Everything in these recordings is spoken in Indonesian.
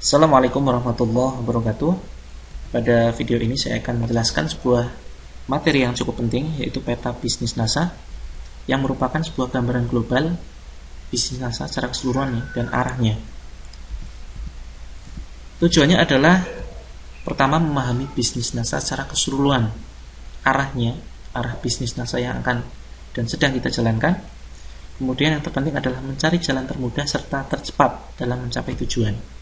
Assalamualaikum warahmatullahi wabarakatuh. Pada video ini saya akan menjelaskan sebuah materi yang cukup penting, yaitu peta bisnis NASA, yang merupakan sebuah gambaran global bisnis NASA secara keseluruhan dan arahnya. Tujuannya adalah pertama memahami bisnis NASA secara keseluruhan, arahnya, arah bisnis NASA yang akan dan sedang kita jalankan. Kemudian yang terpenting adalah mencari jalan termudah serta tercepat dalam mencapai tujuan.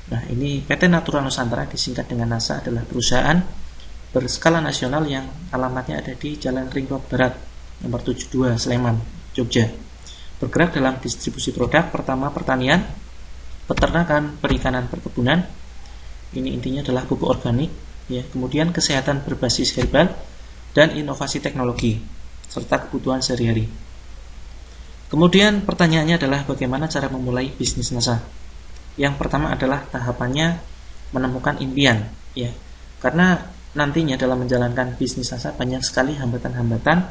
Nah, ini PT Natura Nusantara, disingkat dengan NASA, adalah perusahaan berskala nasional yang alamatnya ada di Jalan Ring Road Barat, nomor 72, Sleman, Jogja. Bergerak dalam distribusi produk, pertama pertanian, peternakan, perikanan, perkebunan. Ini intinya adalah pupuk organik, ya. Kemudian kesehatan berbasis herbal dan inovasi teknologi serta kebutuhan sehari-hari. Kemudian pertanyaannya adalah bagaimana cara memulai bisnis NASA. Yang pertama adalah tahapannya menemukan impian, ya. Karena nantinya dalam menjalankan bisnis NASA banyak sekali hambatan-hambatan,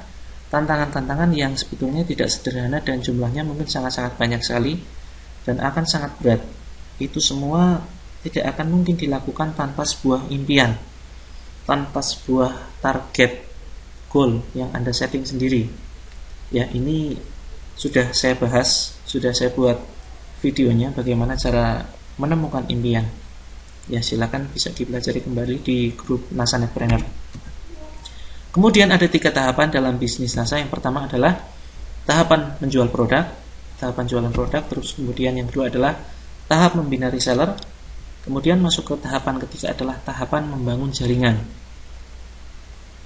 tantangan-tantangan yang sebetulnya tidak sederhana dan jumlahnya mungkin sangat-sangat banyak sekali dan akan sangat berat. Itu semua tidak akan mungkin dilakukan tanpa sebuah impian, tanpa sebuah target, goal yang Anda setting sendiri. Ya, ini sudah saya bahas, sudah saya buat videonya bagaimana cara menemukan impian. Ya, silakan bisa dipelajari kembali di grup NASA Netpreneur. Kemudian ada 3 tahapan dalam bisnis NASA. Yang pertama adalah tahapan menjual produk, tahapan jualan produk. Terus kemudian yang kedua adalah tahap membina reseller. Kemudian masuk ke tahapan ketiga adalah tahapan membangun jaringan.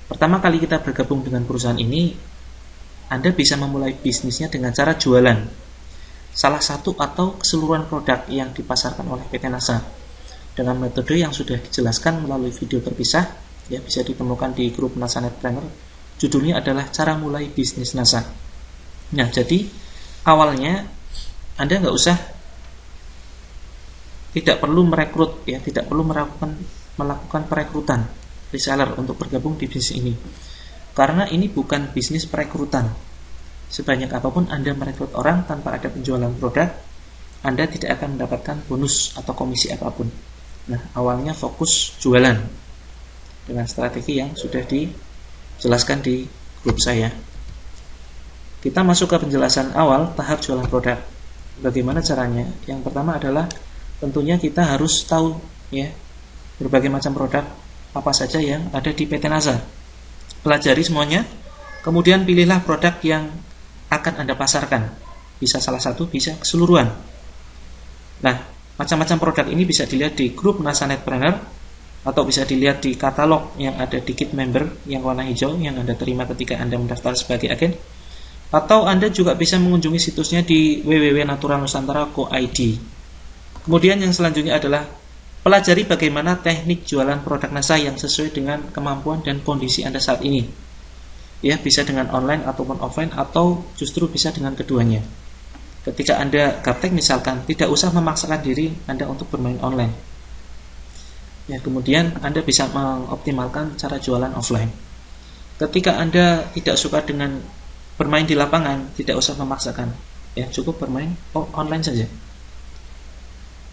Pertama kali kita bergabung dengan perusahaan ini, Anda bisa memulai bisnisnya dengan cara jualan salah satu atau keseluruhan produk yang dipasarkan oleh PT NASA dengan metode yang sudah dijelaskan melalui video terpisah, ya, bisa ditemukan di grup NASA Netpreneur. Judulnya adalah cara mulai bisnis NASA. Nah, jadi awalnya Anda tidak perlu merekrut, ya, tidak perlu melakukan perekrutan reseller untuk bergabung di bisnis ini, karena ini bukan bisnis perekrutan. Sebanyak apapun Anda merekrut orang tanpa ada penjualan produk, Anda tidak akan mendapatkan bonus atau komisi apapun. Nah, awalnya fokus jualan dengan strategi yang sudah dijelaskan di grup saya. Kita masuk ke penjelasan awal tahap jualan produk. Bagaimana caranya? Yang pertama adalah tentunya kita harus tahu, ya, berbagai macam produk apa saja yang ada di PT NASA. Pelajari semuanya, kemudian pilihlah produk yang akan Anda pasarkan. Bisa salah satu, bisa keseluruhan. Nah, macam-macam produk ini bisa dilihat di grup NASA Netpreneur atau bisa dilihat di katalog yang ada di kit member yang warna hijau yang Anda terima ketika Anda mendaftar sebagai agen. Atau Anda juga bisa mengunjungi situsnya di www.naturanusantara.co.id. Kemudian yang selanjutnya adalah pelajari bagaimana teknik jualan produk NASA yang sesuai dengan kemampuan dan kondisi Anda saat ini. Ya, bisa dengan online ataupun offline, atau justru bisa dengan keduanya. Ketika Anda gaptek misalkan, tidak usah memaksakan diri Anda untuk bermain online. Ya, kemudian Anda bisa mengoptimalkan cara jualan offline. Ketika Anda tidak suka dengan bermain di lapangan, tidak usah memaksakan. Ya, cukup bermain online saja.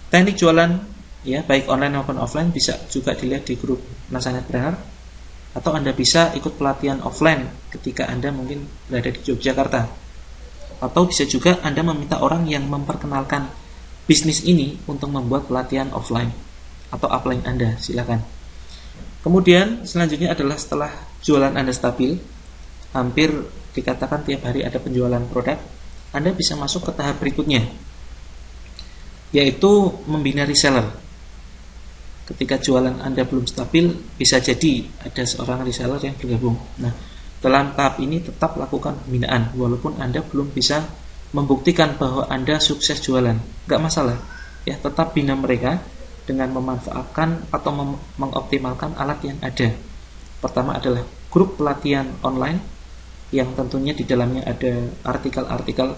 Teknik jualan, ya, baik online maupun offline, bisa juga dilihat di grup NASA Netpreneur. Atau Anda bisa ikut pelatihan offline ketika Anda mungkin berada di Yogyakarta. Atau bisa juga Anda meminta orang yang memperkenalkan bisnis ini untuk membuat pelatihan offline atau upline Anda, silakan. Kemudian selanjutnya adalah setelah jualan Anda stabil, hampir dikatakan tiap hari ada penjualan produk, Anda bisa masuk ke tahap berikutnya, yaitu membina reseller. Ketika jualan Anda belum stabil, bisa jadi ada seorang reseller yang bergabung. Nah, dalam tahap ini tetap lakukan pembinaan, walaupun Anda belum bisa membuktikan bahwa Anda sukses jualan, nggak masalah. Ya, tetap bina mereka dengan memanfaatkan atau mengoptimalkan alat yang ada. Pertama adalah grup pelatihan online, yang tentunya di dalamnya ada artikel-artikel,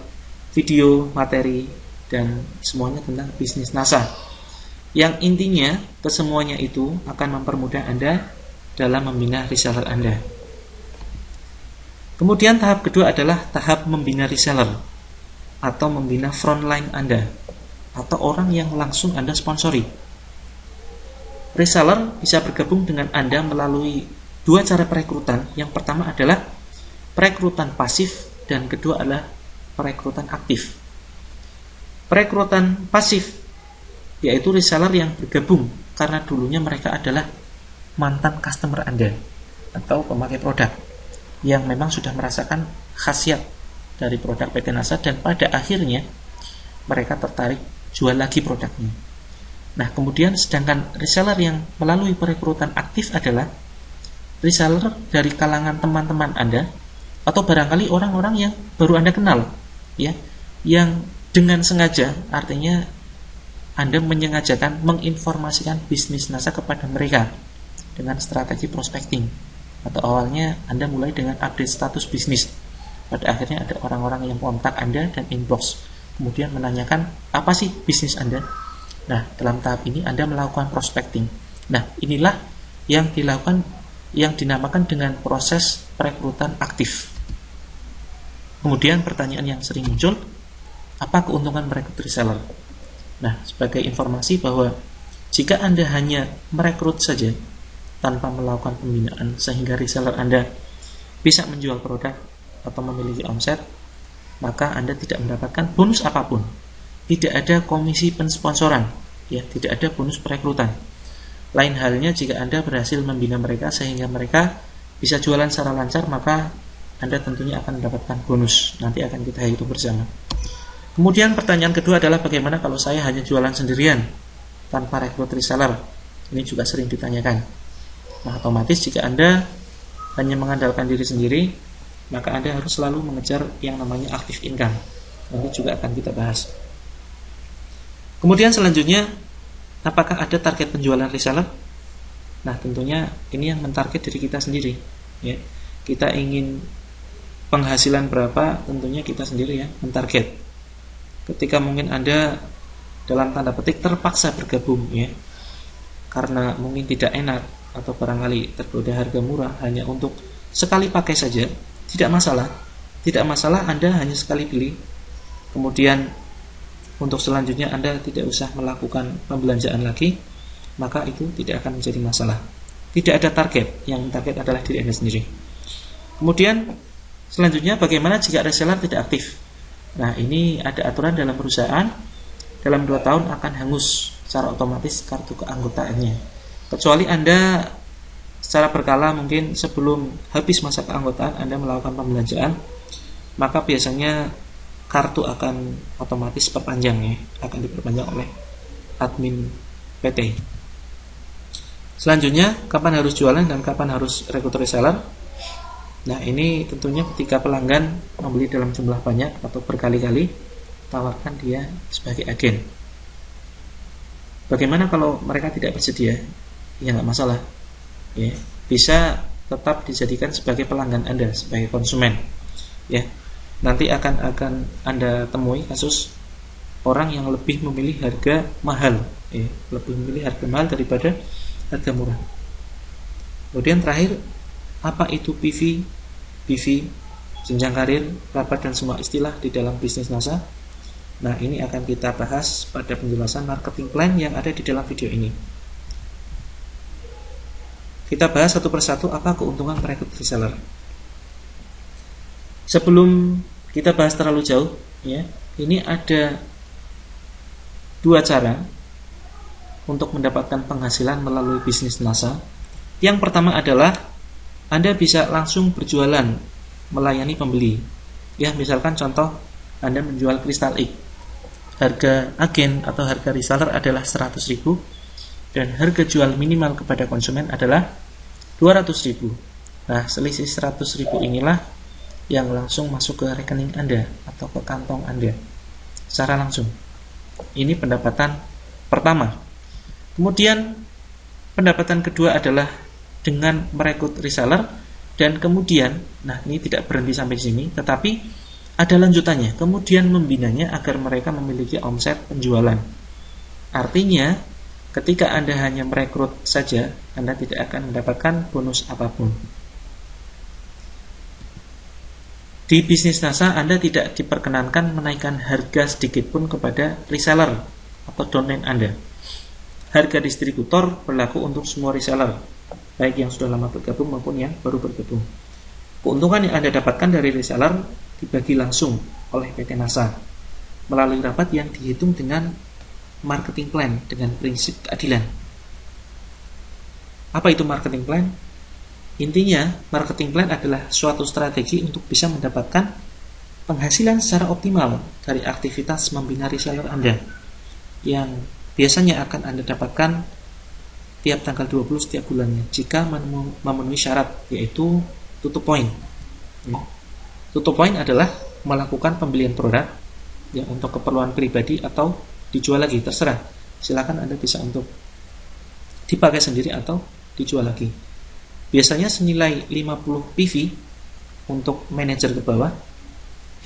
video, materi, dan semuanya tentang bisnis NASA. Yang intinya, kesemuanya itu akan mempermudah Anda dalam membina reseller Anda. Kemudian tahap kedua adalah tahap membina reseller atau membina frontline Anda. atau orang yang langsung Anda sponsori. Reseller bisa bergabung dengan Anda melalui dua cara perekrutan. Yang pertama adalah perekrutan pasif dan kedua adalah perekrutan aktif. Perekrutan pasif yaitu reseller yang bergabung karena dulunya mereka adalah mantan customer Anda atau pemakai produk yang memang sudah merasakan khasiat dari produk PT NASA dan pada akhirnya mereka tertarik jual lagi produknya. Nah, kemudian sedangkan reseller yang melalui perekrutan aktif adalah reseller dari kalangan teman-teman Anda atau barangkali orang-orang yang baru Anda kenal, ya, yang dengan sengaja, artinya Anda menyengajakan menginformasikan bisnis NASA kepada mereka dengan strategi prospecting. Atau awalnya Anda mulai dengan update status bisnis. Pada akhirnya ada orang-orang yang kontak Anda dan inbox, kemudian menanyakan apa sih bisnis Anda. Nah, dalam tahap ini Anda melakukan prospecting. Nah, inilah yang dilakukan, yang dinamakan dengan proses perekrutan aktif. Kemudian pertanyaan yang sering muncul, apa keuntungan merekrut reseller? Nah, sebagai informasi bahwa jika Anda hanya merekrut saja tanpa melakukan pembinaan sehingga reseller Anda bisa menjual produk atau memiliki omset, maka Anda tidak mendapatkan bonus apapun. Tidak ada komisi pensponsoran, ya, tidak ada bonus perekrutan. Lain halnya jika Anda berhasil membina mereka sehingga mereka bisa jualan secara lancar, maka Anda tentunya akan mendapatkan bonus. Nanti akan kita hitung bersama. Kemudian pertanyaan kedua adalah bagaimana kalau saya hanya jualan sendirian tanpa rekrut reseller? Ini juga sering ditanyakan. Nah, otomatis jika Anda hanya mengandalkan diri sendiri, maka Anda harus selalu mengejar yang namanya active income. Nanti juga akan kita bahas. Kemudian selanjutnya, apakah ada target penjualan reseller? Nah, tentunya ini yang mentarget diri kita sendiri, ya. Kita ingin penghasilan berapa, tentunya kita sendiri ya mentarget. Ketika mungkin Anda dalam tanda petik terpaksa bergabung, ya, karena mungkin tidak enak atau barangkali tergoda harga murah hanya untuk sekali pakai saja, tidak masalah. Tidak masalah Anda hanya sekali beli. Kemudian untuk selanjutnya Anda tidak usah melakukan pembelanjaan lagi, maka itu tidak akan menjadi masalah. Tidak ada target, yang target adalah diri Anda sendiri. Kemudian selanjutnya bagaimana jika reseller tidak aktif? Nah, ini ada aturan dalam perusahaan, dalam 2 tahun akan hangus secara otomatis kartu keanggotaannya. Kecuali Anda secara berkala mungkin sebelum habis masa keanggotaan Anda melakukan pembelanjaan, maka biasanya kartu akan otomatis perpanjang, ya, akan diperpanjang oleh admin PT. Selanjutnya, kapan harus jualan dan kapan harus rekrut reseller? Nah, ini tentunya ketika pelanggan membeli dalam jumlah banyak atau berkali-kali, tawarkan dia sebagai agen. Bagaimana kalau mereka tidak bersedia? Ya, nggak masalah, ya, bisa tetap dijadikan sebagai pelanggan Anda, sebagai konsumen, ya. Nanti akan Anda temui kasus orang yang lebih memilih harga mahal, ya, lebih memilih harga mahal daripada harga murah. Kemudian terakhir, apa itu PV, BV, jenjang karir, rapat dan semua istilah di dalam bisnis NASA? Nah, ini akan kita bahas pada penjelasan marketing plan yang ada di dalam video ini. Kita bahas satu persatu apa keuntungan merekrut reseller. Sebelum kita bahas terlalu jauh, ya, ini ada 2 cara untuk mendapatkan penghasilan melalui bisnis NASA. Yang pertama adalah Anda bisa langsung berjualan melayani pembeli. Ya, misalkan contoh Anda menjual kristal X. Harga agen atau harga reseller adalah 100.000 dan harga jual minimal kepada konsumen adalah 200.000. Nah, selisih 100.000 inilah yang langsung masuk ke rekening Anda atau ke kantong Anda secara langsung. Ini pendapatan pertama. Kemudian pendapatan kedua adalah dengan merekrut reseller dan kemudian, nah ini tidak berhenti sampai di sini, tetapi ada lanjutannya. Kemudian membinanya agar mereka memiliki omset penjualan. Artinya, ketika Anda hanya merekrut saja, Anda tidak akan mendapatkan bonus apapun. Di bisnis NASA, Anda tidak diperkenankan menaikkan harga sedikit pun kepada reseller atau domain Anda. Harga distributor berlaku untuk semua reseller, baik yang sudah lama bergabung maupun yang baru bergabung. Keuntungan yang Anda dapatkan dari reseller dibagi langsung oleh PT NASA melalui rapat yang dihitung dengan marketing plan dengan prinsip keadilan. Apa itu marketing plan? Intinya, marketing plan adalah suatu strategi untuk bisa mendapatkan penghasilan secara optimal dari aktivitas membina reseller Anda yang biasanya akan Anda dapatkan tiap tanggal 20 setiap bulannya jika memenuhi syarat, yaitu tutup poin. Tutup poin adalah melakukan pembelian produk yang untuk keperluan pribadi atau dijual lagi, terserah. Silakan Anda bisa untuk dipakai sendiri atau dijual lagi. Biasanya senilai 50 PV untuk manajer ke bawah.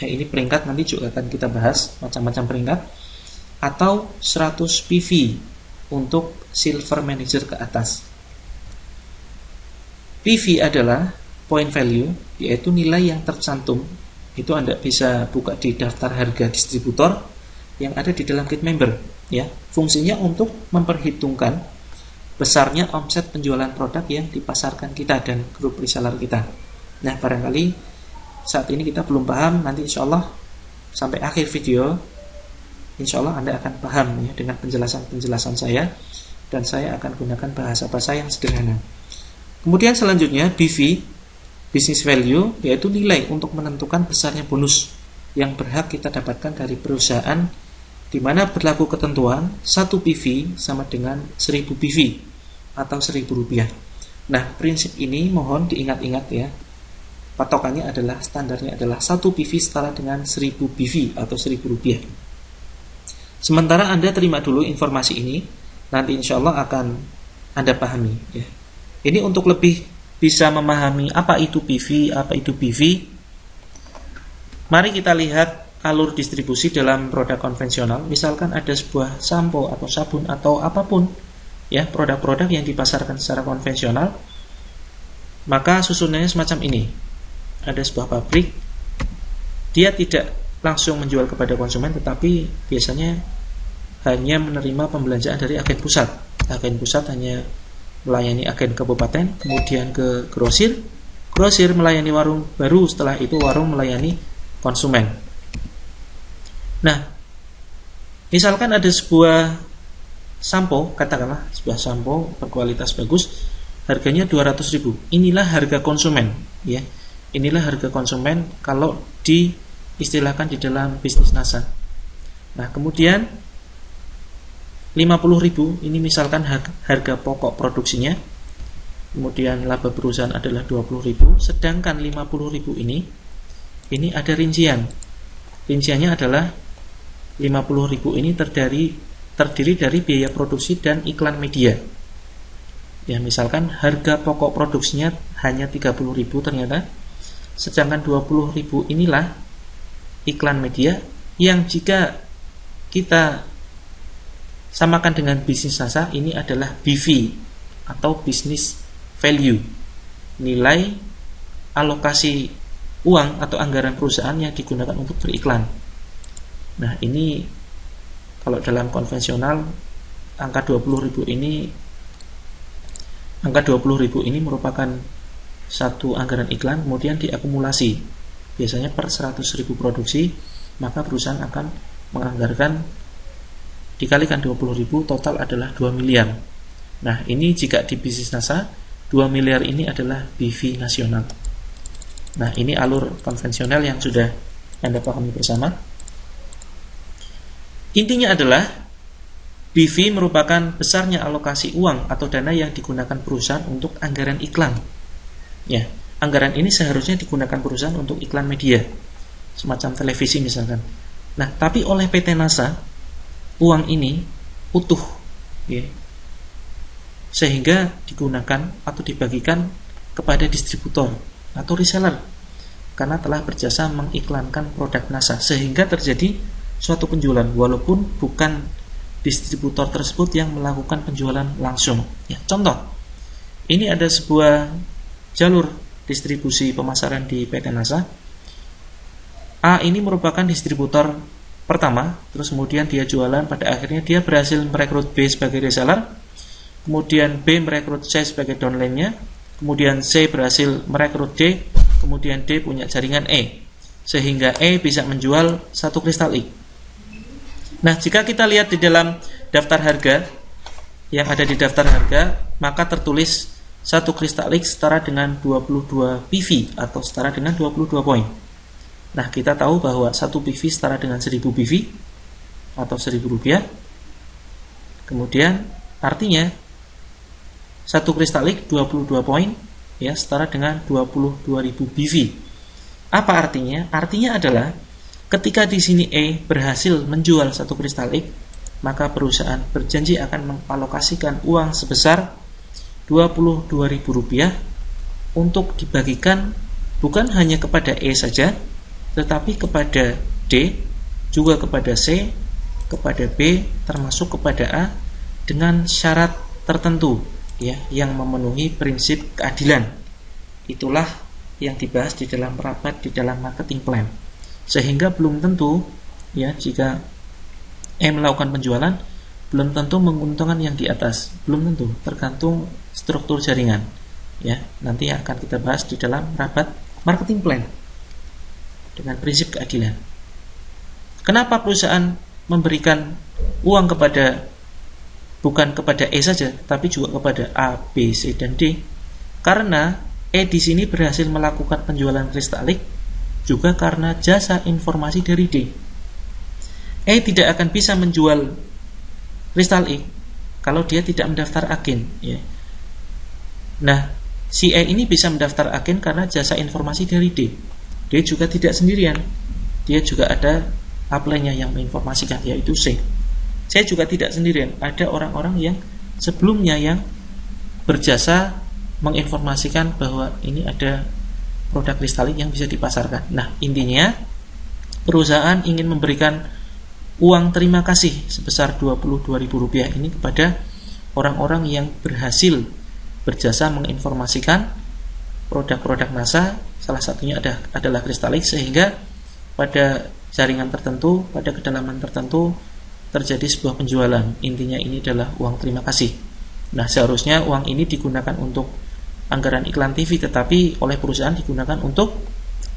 Ya, ini peringkat nanti juga akan kita bahas macam-macam peringkat, atau 100 PV untuk silver manager ke atas. PV adalah point value, yaitu nilai yang tercantum. Itu Anda bisa buka di daftar harga distributor yang ada di dalam kit member, ya. Fungsinya untuk memperhitungkan besarnya omset penjualan produk yang dipasarkan kita dan grup reseller kita. Nah, barangkali saat ini kita belum paham, nanti insya Allah sampai akhir video insya Allah Anda akan paham ya dengan penjelasan-penjelasan saya, dan saya akan gunakan bahasa-bahasa yang sederhana. Kemudian selanjutnya BV, business value, yaitu nilai untuk menentukan besarnya bonus yang berhak kita dapatkan dari perusahaan, di mana berlaku ketentuan 1 PV sama dengan 1000 PV atau Rp1.000. Nah, prinsip ini mohon diingat-ingat ya. Patokannya adalah, standarnya adalah 1 PV setara dengan 1000 PV atau Rp1.000. Sementara Anda terima dulu informasi ini, nanti insya Allah akan Anda pahami ya. Ini untuk lebih bisa memahami apa itu PV, apa itu BV. Mari kita lihat alur distribusi dalam produk konvensional. Misalkan ada sebuah sampo atau sabun atau apapun ya, produk-produk yang dipasarkan secara konvensional, maka susunannya semacam ini. Ada sebuah pabrik, dia tidak langsung menjual kepada konsumen, tetapi biasanya hanya menerima pembelanjaan dari agen pusat. Agen pusat hanya melayani agen kabupaten, kemudian ke grosir, grosir melayani warung, baru setelah itu warung melayani konsumen. Nah, misalkan ada sebuah sampo, katakanlah sebuah sampo berkualitas bagus, harganya 200.000. Inilah harga konsumen ya. Inilah harga konsumen kalau diistilahkan di dalam bisnis NASA. Nah, kemudian 50.000 ini misalkan harga pokok produksinya. Kemudian laba perusahaan adalah 20.000, sedangkan 50.000 ini ada rincian. Rinciannya adalah 50.000 ini terdiri dari biaya produksi dan iklan media. Ya, misalkan harga pokok produksinya hanya 30.000 ternyata, sedangkan 20.000 inilah iklan media yang jika kita samakan dengan bisnis NASA, ini adalah BV atau business value, nilai alokasi uang atau anggaran perusahaan yang digunakan untuk beriklan. Nah, ini kalau dalam konvensional angka 20.000 ini merupakan satu anggaran iklan, kemudian diakumulasi. Biasanya per 100.000 produksi, maka perusahaan akan menganggarkan dikalikan 20.000, total adalah 2 miliar. Nah, ini jika di bisnis NASA, 2 miliar ini adalah BV nasional. Nah, ini alur konvensional yang sudah Anda pahami bersama. Intinya adalah BV merupakan besarnya alokasi uang atau dana yang digunakan perusahaan untuk anggaran iklan. Ya, anggaran ini seharusnya digunakan perusahaan untuk iklan media, semacam televisi misalkan. Nah, tapi oleh PT NASA, uang ini utuh, ya, sehingga digunakan atau dibagikan kepada distributor atau reseller karena telah berjasa mengiklankan produk NASA, sehingga terjadi suatu penjualan walaupun bukan distributor tersebut yang melakukan penjualan langsung. Ya, contoh, ini ada sebuah jalur distribusi pemasaran di PT NASA. A ini merupakan distributor pertama, terus kemudian dia jualan, pada akhirnya dia berhasil merekrut B sebagai reseller, kemudian B merekrut C sebagai downline-nya, kemudian C berhasil merekrut D, kemudian D punya jaringan E, sehingga E bisa menjual satu kristal X. Nah, jika kita lihat di dalam daftar harga, yang ada di daftar harga, maka tertulis satu kristal X setara dengan 22 PV atau setara dengan 22 poin. Nah, kita tahu bahwa satu PV setara dengan 1000 PV atau 1000 rupiah. Kemudian artinya satu kristal X 22 poin ya setara dengan 22.000 PV. Apa artinya? Artinya adalah ketika di sini E berhasil menjual satu kristal X, maka perusahaan berjanji akan mengalokasikan uang sebesar 22.000 rupiah untuk dibagikan bukan hanya kepada E saja, tetapi kepada D, juga kepada C, kepada B, termasuk kepada A, dengan syarat tertentu ya, yang memenuhi prinsip keadilan. Itulah yang dibahas di dalam rapat di dalam marketing plan. Sehingga belum tentu ya, jika E melakukan penjualan, belum tentu menguntungkan yang di atas, belum tentu, tergantung struktur jaringan ya. Nanti akan kita bahas di dalam rapat marketing plan dengan prinsip keadilan. Kenapa perusahaan memberikan uang kepada bukan kepada E saja, tapi juga kepada A, B, C, dan D? Karena E di sini berhasil melakukan penjualan kristalik juga karena jasa informasi dari D. E tidak akan bisa menjual kristal X kalau dia tidak mendaftar agen ya. Nah, si E ini bisa mendaftar agen karena jasa informasi dari D. Dia juga tidak sendirian, dia juga ada upline-nya yang menginformasikan, yaitu C. Saya juga tidak sendirian, ada orang-orang yang sebelumnya yang berjasa menginformasikan bahwa ini ada produk kristalik yang bisa dipasarkan. Nah, intinya perusahaan ingin memberikan uang terima kasih sebesar 22.000 rupiah ini kepada orang-orang yang berhasil berjasa menginformasikan produk-produk NASA, salah satunya adalah kristalik, sehingga pada jaringan tertentu, pada kedalaman tertentu terjadi sebuah penjualan. Intinya ini adalah uang terima kasih. Nah, seharusnya uang ini digunakan untuk anggaran iklan TV, tetapi oleh perusahaan digunakan untuk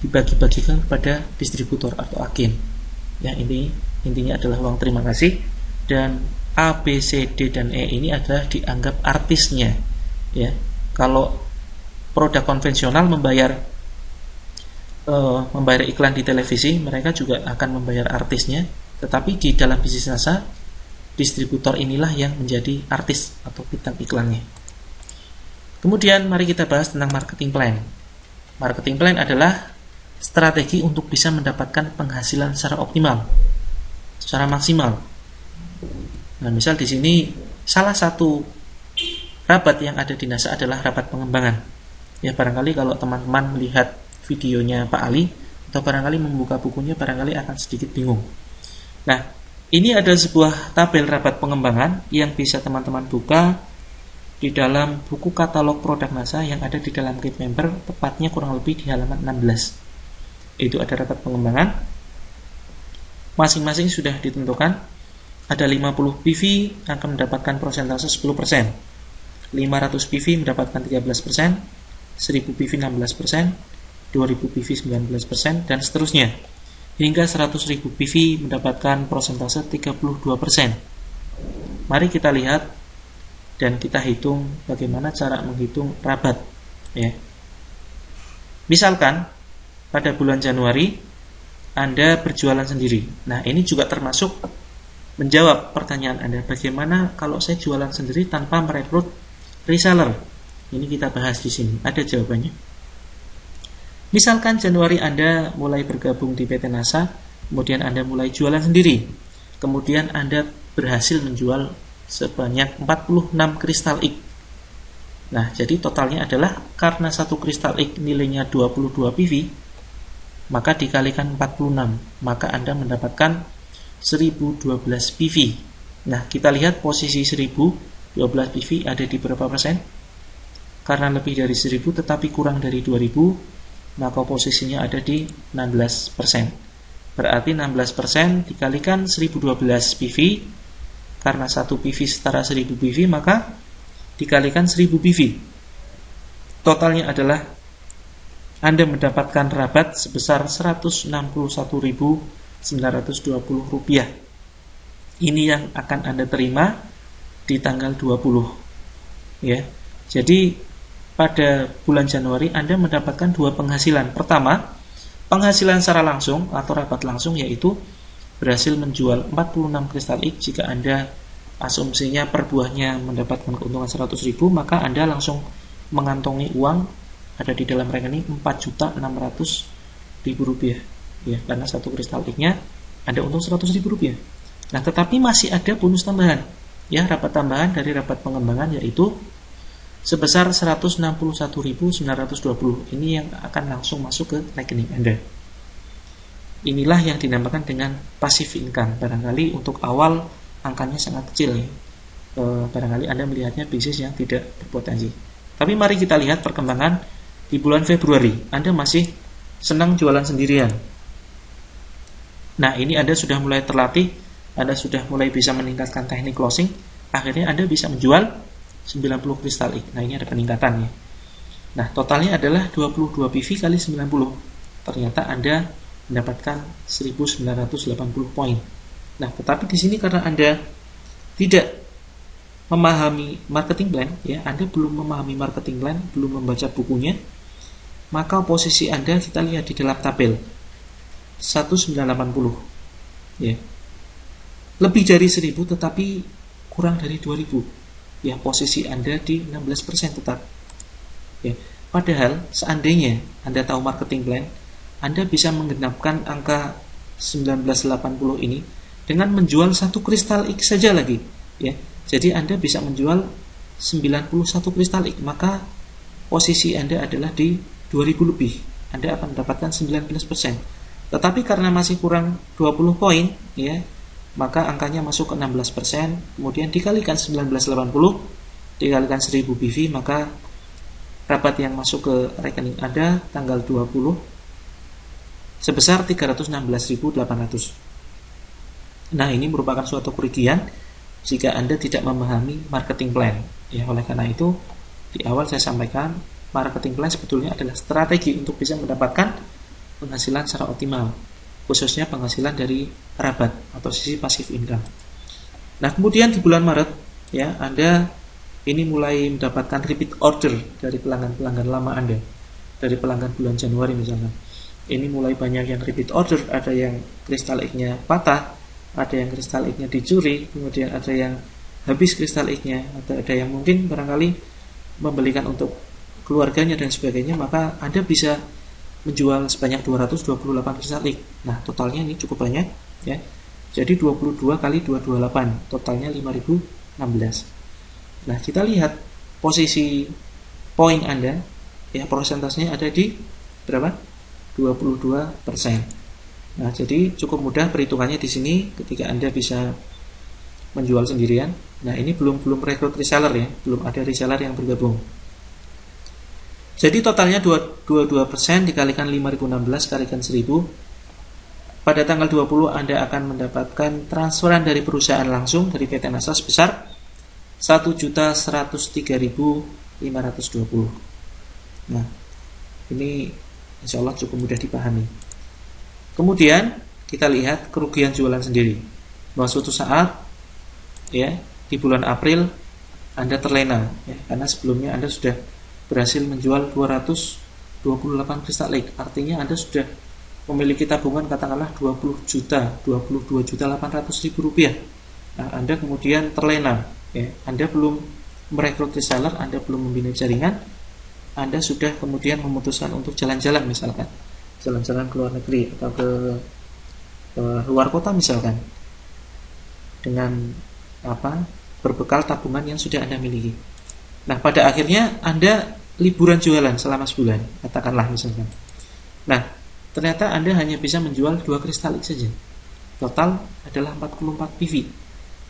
dibagi-bagikan kepada distributor atau agen. Ya, intinya adalah uang terima kasih, dan A, B, C, D, dan E ini adalah dianggap artisnya. Ya, kalau produk konvensional membayar iklan di televisi, mereka juga akan membayar artisnya. Tetapi di dalam bisnis NASA, distributor inilah yang menjadi artis atau bintang iklannya. Kemudian mari kita bahas tentang marketing plan. Marketing plan adalah strategi untuk bisa mendapatkan penghasilan secara optimal, secara maksimal. Nah, misal di sini salah satu rapat yang ada di NASA adalah rapat pengembangan. Ya, barangkali kalau teman-teman melihat videonya Pak Ali atau barangkali membuka bukunya, barangkali akan sedikit bingung. Nah, ini adalah sebuah tabel rapat pengembangan yang bisa teman-teman buka di dalam buku katalog produk NASA yang ada di dalam Kit Member, tepatnya kurang lebih di halaman 16. Itu ada rapat pengembangan. Masing-masing sudah ditentukan. Ada 50 PV akan mendapatkan persentase 10%, 500 PV mendapatkan 13%, 1000 PV 16%, 2000 PV 19%, dan seterusnya, hingga 100.000 PV mendapatkan persentase 32%. Mari kita lihat dan kita hitung bagaimana cara menghitung rabat ya. Misalkan pada bulan Januari Anda berjualan sendiri. Nah, ini juga termasuk menjawab pertanyaan Anda, bagaimana kalau saya jualan sendiri tanpa merekrut reseller. Ini kita bahas di sini, ada jawabannya. Misalkan Januari Anda mulai bergabung di PT NASA, kemudian Anda mulai jualan sendiri, kemudian Anda berhasil menjual sebanyak 46 kristal X. Nah, jadi totalnya adalah karena satu kristal X nilainya 22 PV, maka dikalikan 46, maka Anda mendapatkan 1012 PV. Nah, kita lihat posisi 1012 PV ada di berapa persen? Karena lebih dari 1000 tetapi kurang dari 2000, maka posisinya ada di 16%. Berarti 16% dikalikan 1012 PV. Karena 1 PV setara 1000 PV, maka dikalikan 1000 PV. Totalnya adalah Anda mendapatkan rabat sebesar Rp161.920. Ini yang akan Anda terima di tanggal 20. Ya. Jadi pada bulan Januari Anda mendapatkan 2 penghasilan. Pertama, penghasilan secara langsung atau rabat langsung, yaitu berhasil menjual 46 kristal X. Jika Anda asumsinya per buahnya mendapatkan keuntungan 100.000, maka Anda langsung mengantongi uang ada di dalam rekening Rp4.600.000. Ya, karena satu kristal X-nya ada untung Rp100.000. Nah, tetapi masih ada bonus tambahan. Ya, rabat tambahan dari rabat pengembangan, yaitu sebesar Rp161.920. Ini yang akan langsung masuk ke rekening Anda. Inilah yang dinamakan dengan passive income. Barangkali untuk awal angkanya sangat kecil ya. Barangkali Anda melihatnya bisnis yang tidak berpotensi. Tapi mari kita lihat perkembangan di bulan Februari. Anda masih senang jualan sendirian. Nah, ini Anda sudah mulai terlatih, Anda sudah mulai bisa meningkatkan teknik closing. Akhirnya Anda bisa menjual 90 kristal X. Nah, ini ada peningkatannya. Nah, totalnya adalah 22 PV kali 90. Ternyata Anda mendapatkan 1980 poin. Nah, tetapi di sini karena Anda tidak memahami marketing plan, ya, Anda belum memahami marketing plan, belum membaca bukunya, maka posisi Anda kita lihat di dalam tabel 1980. Ya. Lebih dari 1000 tetapi kurang dari 2000. Ya, posisi Anda di 16% tetap. Ya. Padahal seandainya Anda tahu marketing plan, Anda bisa menggenapkan angka 1980 ini dengan menjual satu kristal X saja lagi. Ya. Jadi Anda bisa menjual 91 kristal X, maka posisi Anda adalah di 2000 lebih. Anda akan mendapatkan 19%. Tetapi karena masih kurang 20 poin, ya, maka angkanya masuk ke 16%, kemudian dikalikan 1980, dikalikan 1000 PV, maka rabat yang masuk ke rekening Anda tanggal 20 sebesar 316.800. Nah, ini merupakan suatu kerugian jika Anda tidak memahami marketing plan. Ya, oleh karena itu di awal saya sampaikan marketing plan sebetulnya adalah strategi untuk bisa mendapatkan penghasilan secara optimal, khususnya penghasilan dari rabat atau sisi passive income. Nah, kemudian di bulan Maret, ya, Anda ini mulai mendapatkan repeat order dari pelanggan-pelanggan lama Anda, dari pelanggan bulan Januari misalnya. Ini mulai banyak yang repeat order, ada yang kristal X-nya patah, ada yang kristal X-nya dicuri, kemudian ada yang habis kristal X-nya, atau ada yang mungkin barangkali membelikan untuk keluarganya dan sebagainya, maka Anda bisa menjual sebanyak 228 kristal X. Nah, totalnya ini cukup banyak, ya. Jadi 22 kali 228, totalnya 5016. Nah, kita lihat posisi poin Anda, ya, persentasenya ada di berapa? 22%. Nah, jadi cukup mudah perhitungannya di sini ketika Anda bisa menjual sendirian. Nah, ini belum rekrut reseller ya, belum ada reseller yang bergabung. Jadi totalnya 22% dikalikan 5016 kalikan 1000. Pada tanggal 20 Anda akan mendapatkan transferan dari perusahaan langsung dari PT NASA sebesar 1.103.520. Nah, ini insya Allah cukup mudah dipahami. Kemudian kita lihat kerugian jualan sendiri. Bahwa suatu saat, ya, di bulan April Anda terlena, ya, karena sebelumnya Anda sudah berhasil menjual 228 kristal X. Artinya Anda sudah memiliki tabungan katakanlah 22.800.000 rupiah. Nah, Anda kemudian terlena, ya. Anda belum merekrut reseller, Anda belum membina jaringan, Anda sudah kemudian memutuskan untuk jalan-jalan misalkan, jalan-jalan ke luar negeri atau ke luar kota misalkan, dengan berbekal tabungan yang sudah Anda miliki. Nah, pada akhirnya Anda liburan jualan selama sebulan, katakanlah misalkan. Nah, ternyata Anda hanya bisa menjual 2 kristal X saja. Total adalah 44 PV.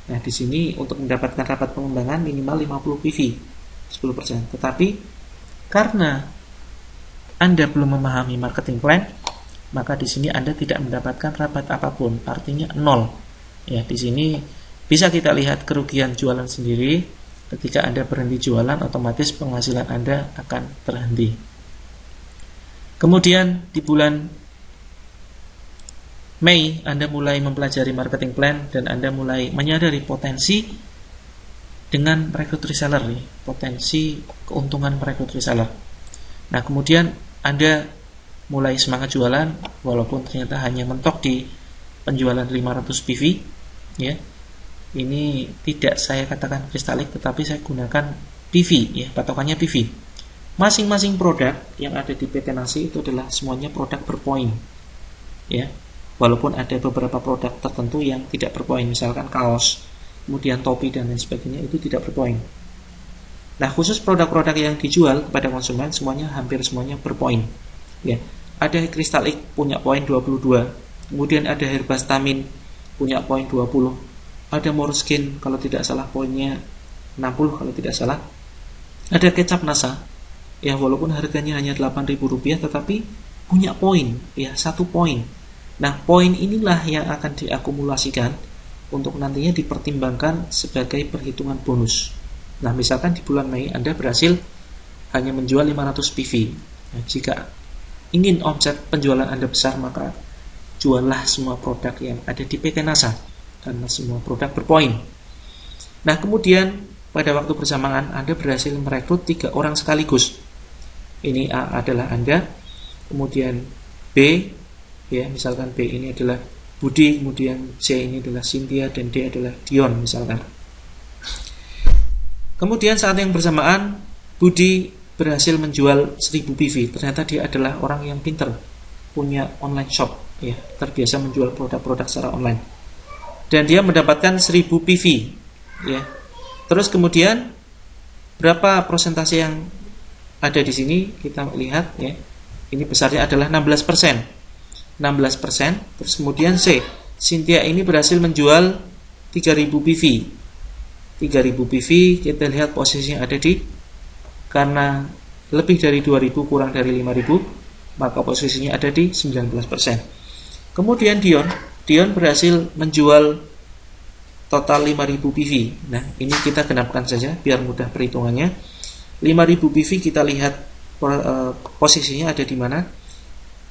Nah, di sini untuk mendapatkan rabat pengembangan minimal 50 PV, 10%. Tetapi karena Anda belum memahami marketing plan, maka di sini Anda tidak mendapatkan rabat apapun, artinya 0. Ya, di sini bisa kita lihat kerugian jualan sendiri. Ketika Anda berhenti jualan, otomatis penghasilan Anda akan terhenti. Kemudian di bulan Mei, Anda mulai mempelajari marketing plan dan Anda mulai menyadari potensi dengan merekrut reseller, potensi keuntungan merekrut reseller. Nah, kemudian Anda mulai semangat jualan walaupun ternyata hanya mentok di penjualan 500 PV, ya. Ini tidak saya katakan kristalik, tetapi saya gunakan PV, ya, patokannya PV. Masing-masing produk yang ada di PT Nasi itu adalah semuanya produk berpoin, ya. Walaupun ada beberapa produk tertentu yang tidak berpoin, misalkan kaos, kemudian topi dan lain sebagainya, itu tidak berpoin. Nah, khusus produk-produk yang dijual kepada konsumen semuanya hampir semuanya berpoin, ya. Ada kristalik punya poin 22, kemudian ada herbastamin punya poin 20, ada Moreskin kalau tidak salah poinnya 60 kalau tidak salah, ada kecap NASA, ya, walaupun harganya hanya Rp8.000 tetapi punya poin, ya, 1 poin. Nah, poin inilah yang akan diakumulasikan untuk nantinya dipertimbangkan sebagai perhitungan bonus. Nah, misalkan di bulan Mei Anda berhasil hanya menjual 500 PV. Nah, jika ingin omset penjualan Anda besar, maka juallah semua produk yang ada di PT NASA, karena semua produk berpoin. Nah, kemudian pada waktu bersamaan Anda berhasil merekrut 3 orang sekaligus. Ini A adalah Anda, kemudian B, ya, misalkan B ini adalah Budi, kemudian C ini adalah Cynthia, dan D adalah Dion misalkan. Kemudian saat yang bersamaan Budi berhasil menjual 1000 PV. Ternyata dia adalah orang yang pintar, punya online shop, ya, terbiasa menjual produk-produk secara online, dan dia mendapatkan 1000 PV, ya. Terus kemudian berapa persentase yang ada di sini kita lihat, ya. Ini besarnya adalah 16%. 16%. Terus kemudian C, Cynthia ini berhasil menjual 3000 PV. 3000 PV kita lihat posisinya ada di, karena lebih dari 2000 kurang dari 5000, maka posisinya ada di 19%. Kemudian Dion berhasil menjual total 5000 PV. Nah, ini kita genapkan saja biar mudah perhitungannya. 5000 PV kita lihat posisinya ada di mana?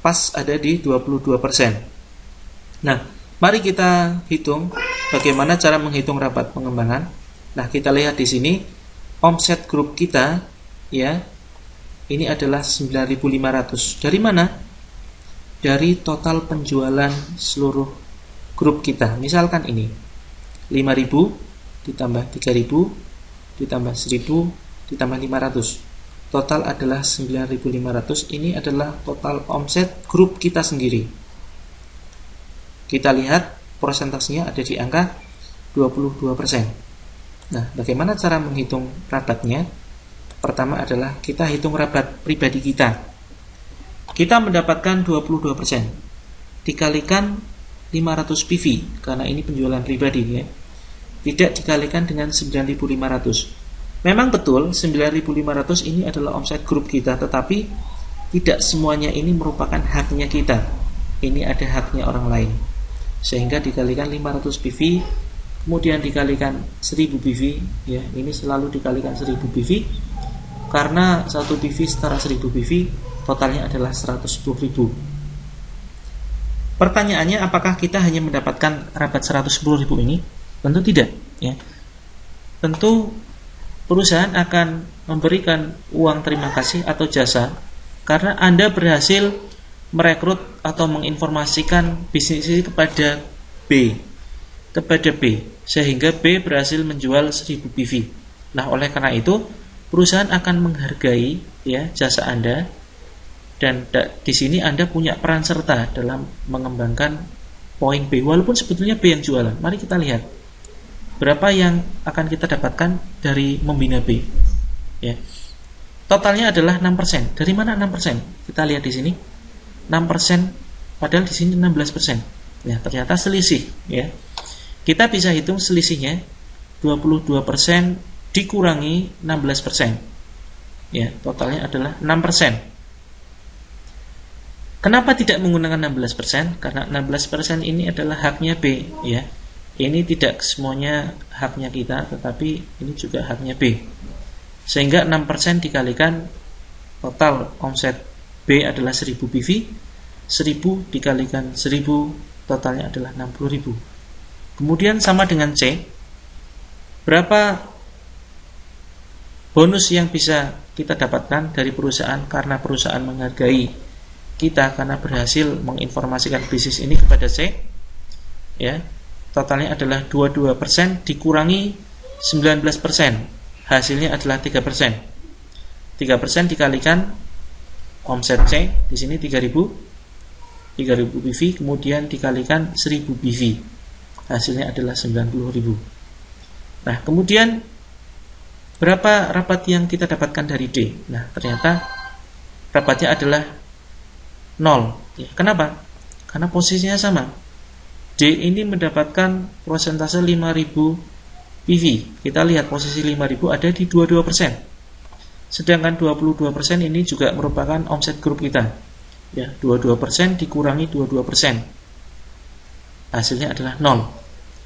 Pas ada di 22%. Nah, mari kita hitung bagaimana cara menghitung rabat pengembangan. Nah, kita lihat di sini omset grup kita, ya, ini adalah 9.500. Dari mana? Dari total penjualan seluruh grup kita. Misalkan ini 5.000 ditambah 3.000 ditambah 1.000 ditambah 500. Total adalah 9.500. Ini adalah total omset grup kita sendiri. Kita lihat persentasenya ada di angka 22%. Nah, bagaimana cara menghitung rabatnya? Pertama adalah kita hitung rabat pribadi kita. Kita mendapatkan 22%. Dikalikan 500 PV, karena ini penjualan pribadi, ya. Tidak dikalikan dengan 9.500. Memang betul 9.500 ini adalah omset grup kita, tetapi tidak semuanya ini merupakan haknya kita. Ini ada haknya orang lain. Sehingga dikalikan 500 PV, kemudian dikalikan 1000 PV, ya, ini selalu dikalikan 1000 PV, karena 1 PV setara 1000 PV, totalnya adalah 110.000. Pertanyaannya, apakah kita hanya mendapatkan rabat 110.000 ini? Tentu tidak, ya. Tentu perusahaan akan memberikan uang terima kasih atau jasa karena Anda berhasil merekrut atau menginformasikan bisnis ini kepada B, sehingga B berhasil menjual 1000 PV. Nah, oleh karena itu perusahaan akan menghargai, ya, jasa Anda, dan di sini Anda punya peran serta dalam mengembangkan poin B, walaupun sebetulnya B yang jualan. Mari kita lihat berapa yang akan kita dapatkan dari membina B, ya. Totalnya adalah 6%. Dari mana 6%? Kita lihat di sini 6%, padahal di sini 16%. Ya, ternyata selisih, ya. Kita bisa hitung selisihnya 22% dikurangi 16%. Ya, totalnya adalah 6%. Kenapa tidak menggunakan 16%? Karena 16% ini adalah haknya B, ya. Ini tidak semuanya haknya kita, tetapi ini juga haknya B. Sehingga 6% dikalikan total omset B adalah 1000 PV, 1000 dikalikan 1000 totalnya adalah 60.000. Kemudian sama dengan C, berapa bonus yang bisa kita dapatkan dari perusahaan karena perusahaan menghargai kita karena berhasil menginformasikan bisnis ini kepada C, ya. Totalnya adalah 22% dikurangi 19%. Hasilnya adalah 3%. 3% dikalikan omset C, di sini 3000 PV, kemudian dikalikan 1000 PV. Hasilnya adalah 90.000. Nah, kemudian berapa rapat yang kita dapatkan dari D? Nah, ternyata rapatnya adalah 0. Ya, kenapa? Karena posisinya sama. D ini mendapatkan persentase 5000 PV. Kita lihat posisi 5000 ada di 22%. Sedangkan 22% ini juga merupakan omset grup kita. Ya, 22% dikurangi 22%. Hasilnya adalah 0.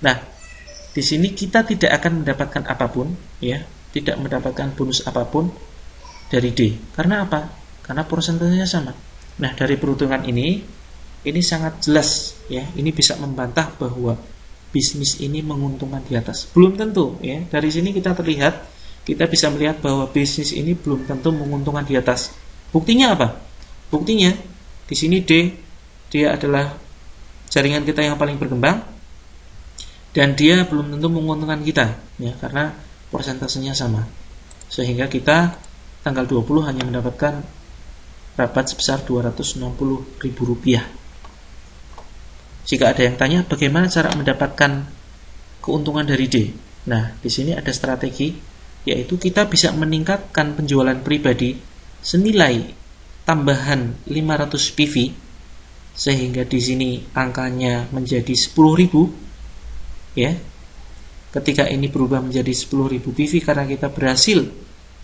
Nah, di sini kita tidak akan mendapatkan apapun, ya, tidak mendapatkan bonus apapun dari D. Karena apa? Karena persentasenya sama. Nah, dari perhitungan ini sangat jelas, ya. Ini bisa membantah bahwa bisnis ini menguntungkan di atas. Belum tentu, ya. Dari sini kita bisa melihat bahwa bisnis ini belum tentu menguntungkan di atas. Buktinya apa? Buktinya di sini dia adalah jaringan kita yang paling berkembang dan dia belum tentu menguntungkan kita, ya, karena persentasenya sama. Sehingga kita tanggal 20 hanya mendapatkan rapat sebesar Rp260.000. Jika ada yang tanya bagaimana cara mendapatkan keuntungan dari D, nah di sini ada strategi, yaitu kita bisa meningkatkan penjualan pribadi senilai tambahan 500 PV, sehingga di sini angkanya menjadi 10.000, ya. Ketika ini berubah menjadi 10.000 PV karena kita berhasil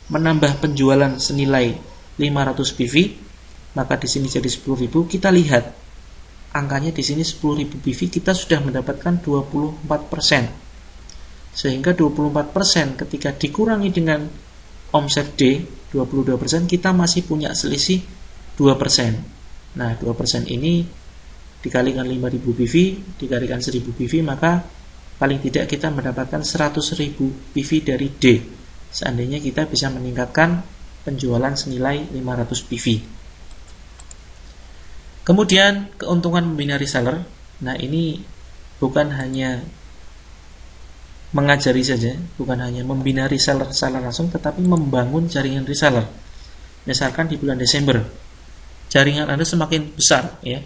menambah penjualan senilai 500 PV, maka di sini jadi 10.000. Kita lihat angkanya di sini 10.000 PV, kita sudah mendapatkan 24%. Sehingga 24% ketika dikurangi dengan omset D 22%, kita masih punya selisih 2%. Nah, 2% ini dikalikan 5.000 PV, dikalikan 1.000 PV, maka paling tidak kita mendapatkan 100.000 PV dari D. Seandainya kita bisa meningkatkan penjualan senilai 500 PV. Kemudian keuntungan membina reseller. Nah, ini bukan hanya mengajari saja, bukan hanya membina reseller secara langsung, tetapi membangun jaringan reseller. Misalkan di bulan Desember, jaringan Anda semakin besar, ya.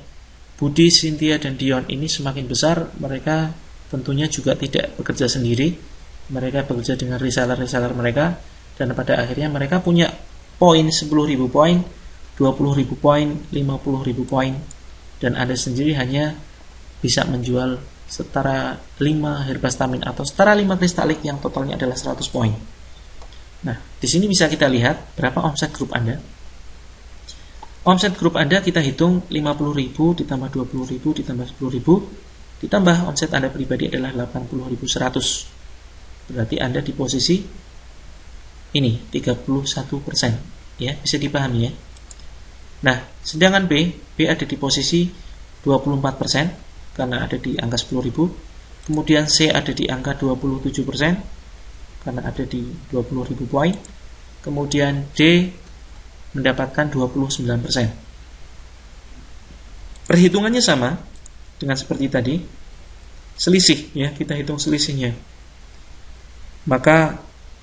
Budi, Cynthia, dan Dion ini semakin besar. Mereka tentunya juga tidak bekerja sendiri. Mereka bekerja dengan reseller-reseller mereka, dan pada akhirnya mereka punya poin 10.000 poin, 20.000 poin, 50.000 poin, dan Anda sendiri hanya bisa menjual setara 5 herbastamin atau setara 5 kristalik yang totalnya adalah 100 poin. Nah, di sini bisa kita lihat berapa omset grup Anda. Omset grup Anda kita hitung 50.000 ditambah 20.000 ditambah 10.000 ditambah omset Anda pribadi adalah 80.100. Berarti Anda di posisi ini 31%, ya, bisa dipahami, ya. Nah, sedangkan B ada di posisi 24% karena ada di angka 10.000. Kemudian C ada di angka 27% karena ada di 20.000 poin. Kemudian D mendapatkan 29%. Perhitungannya sama dengan seperti tadi. Selisih, ya, kita hitung selisihnya. Maka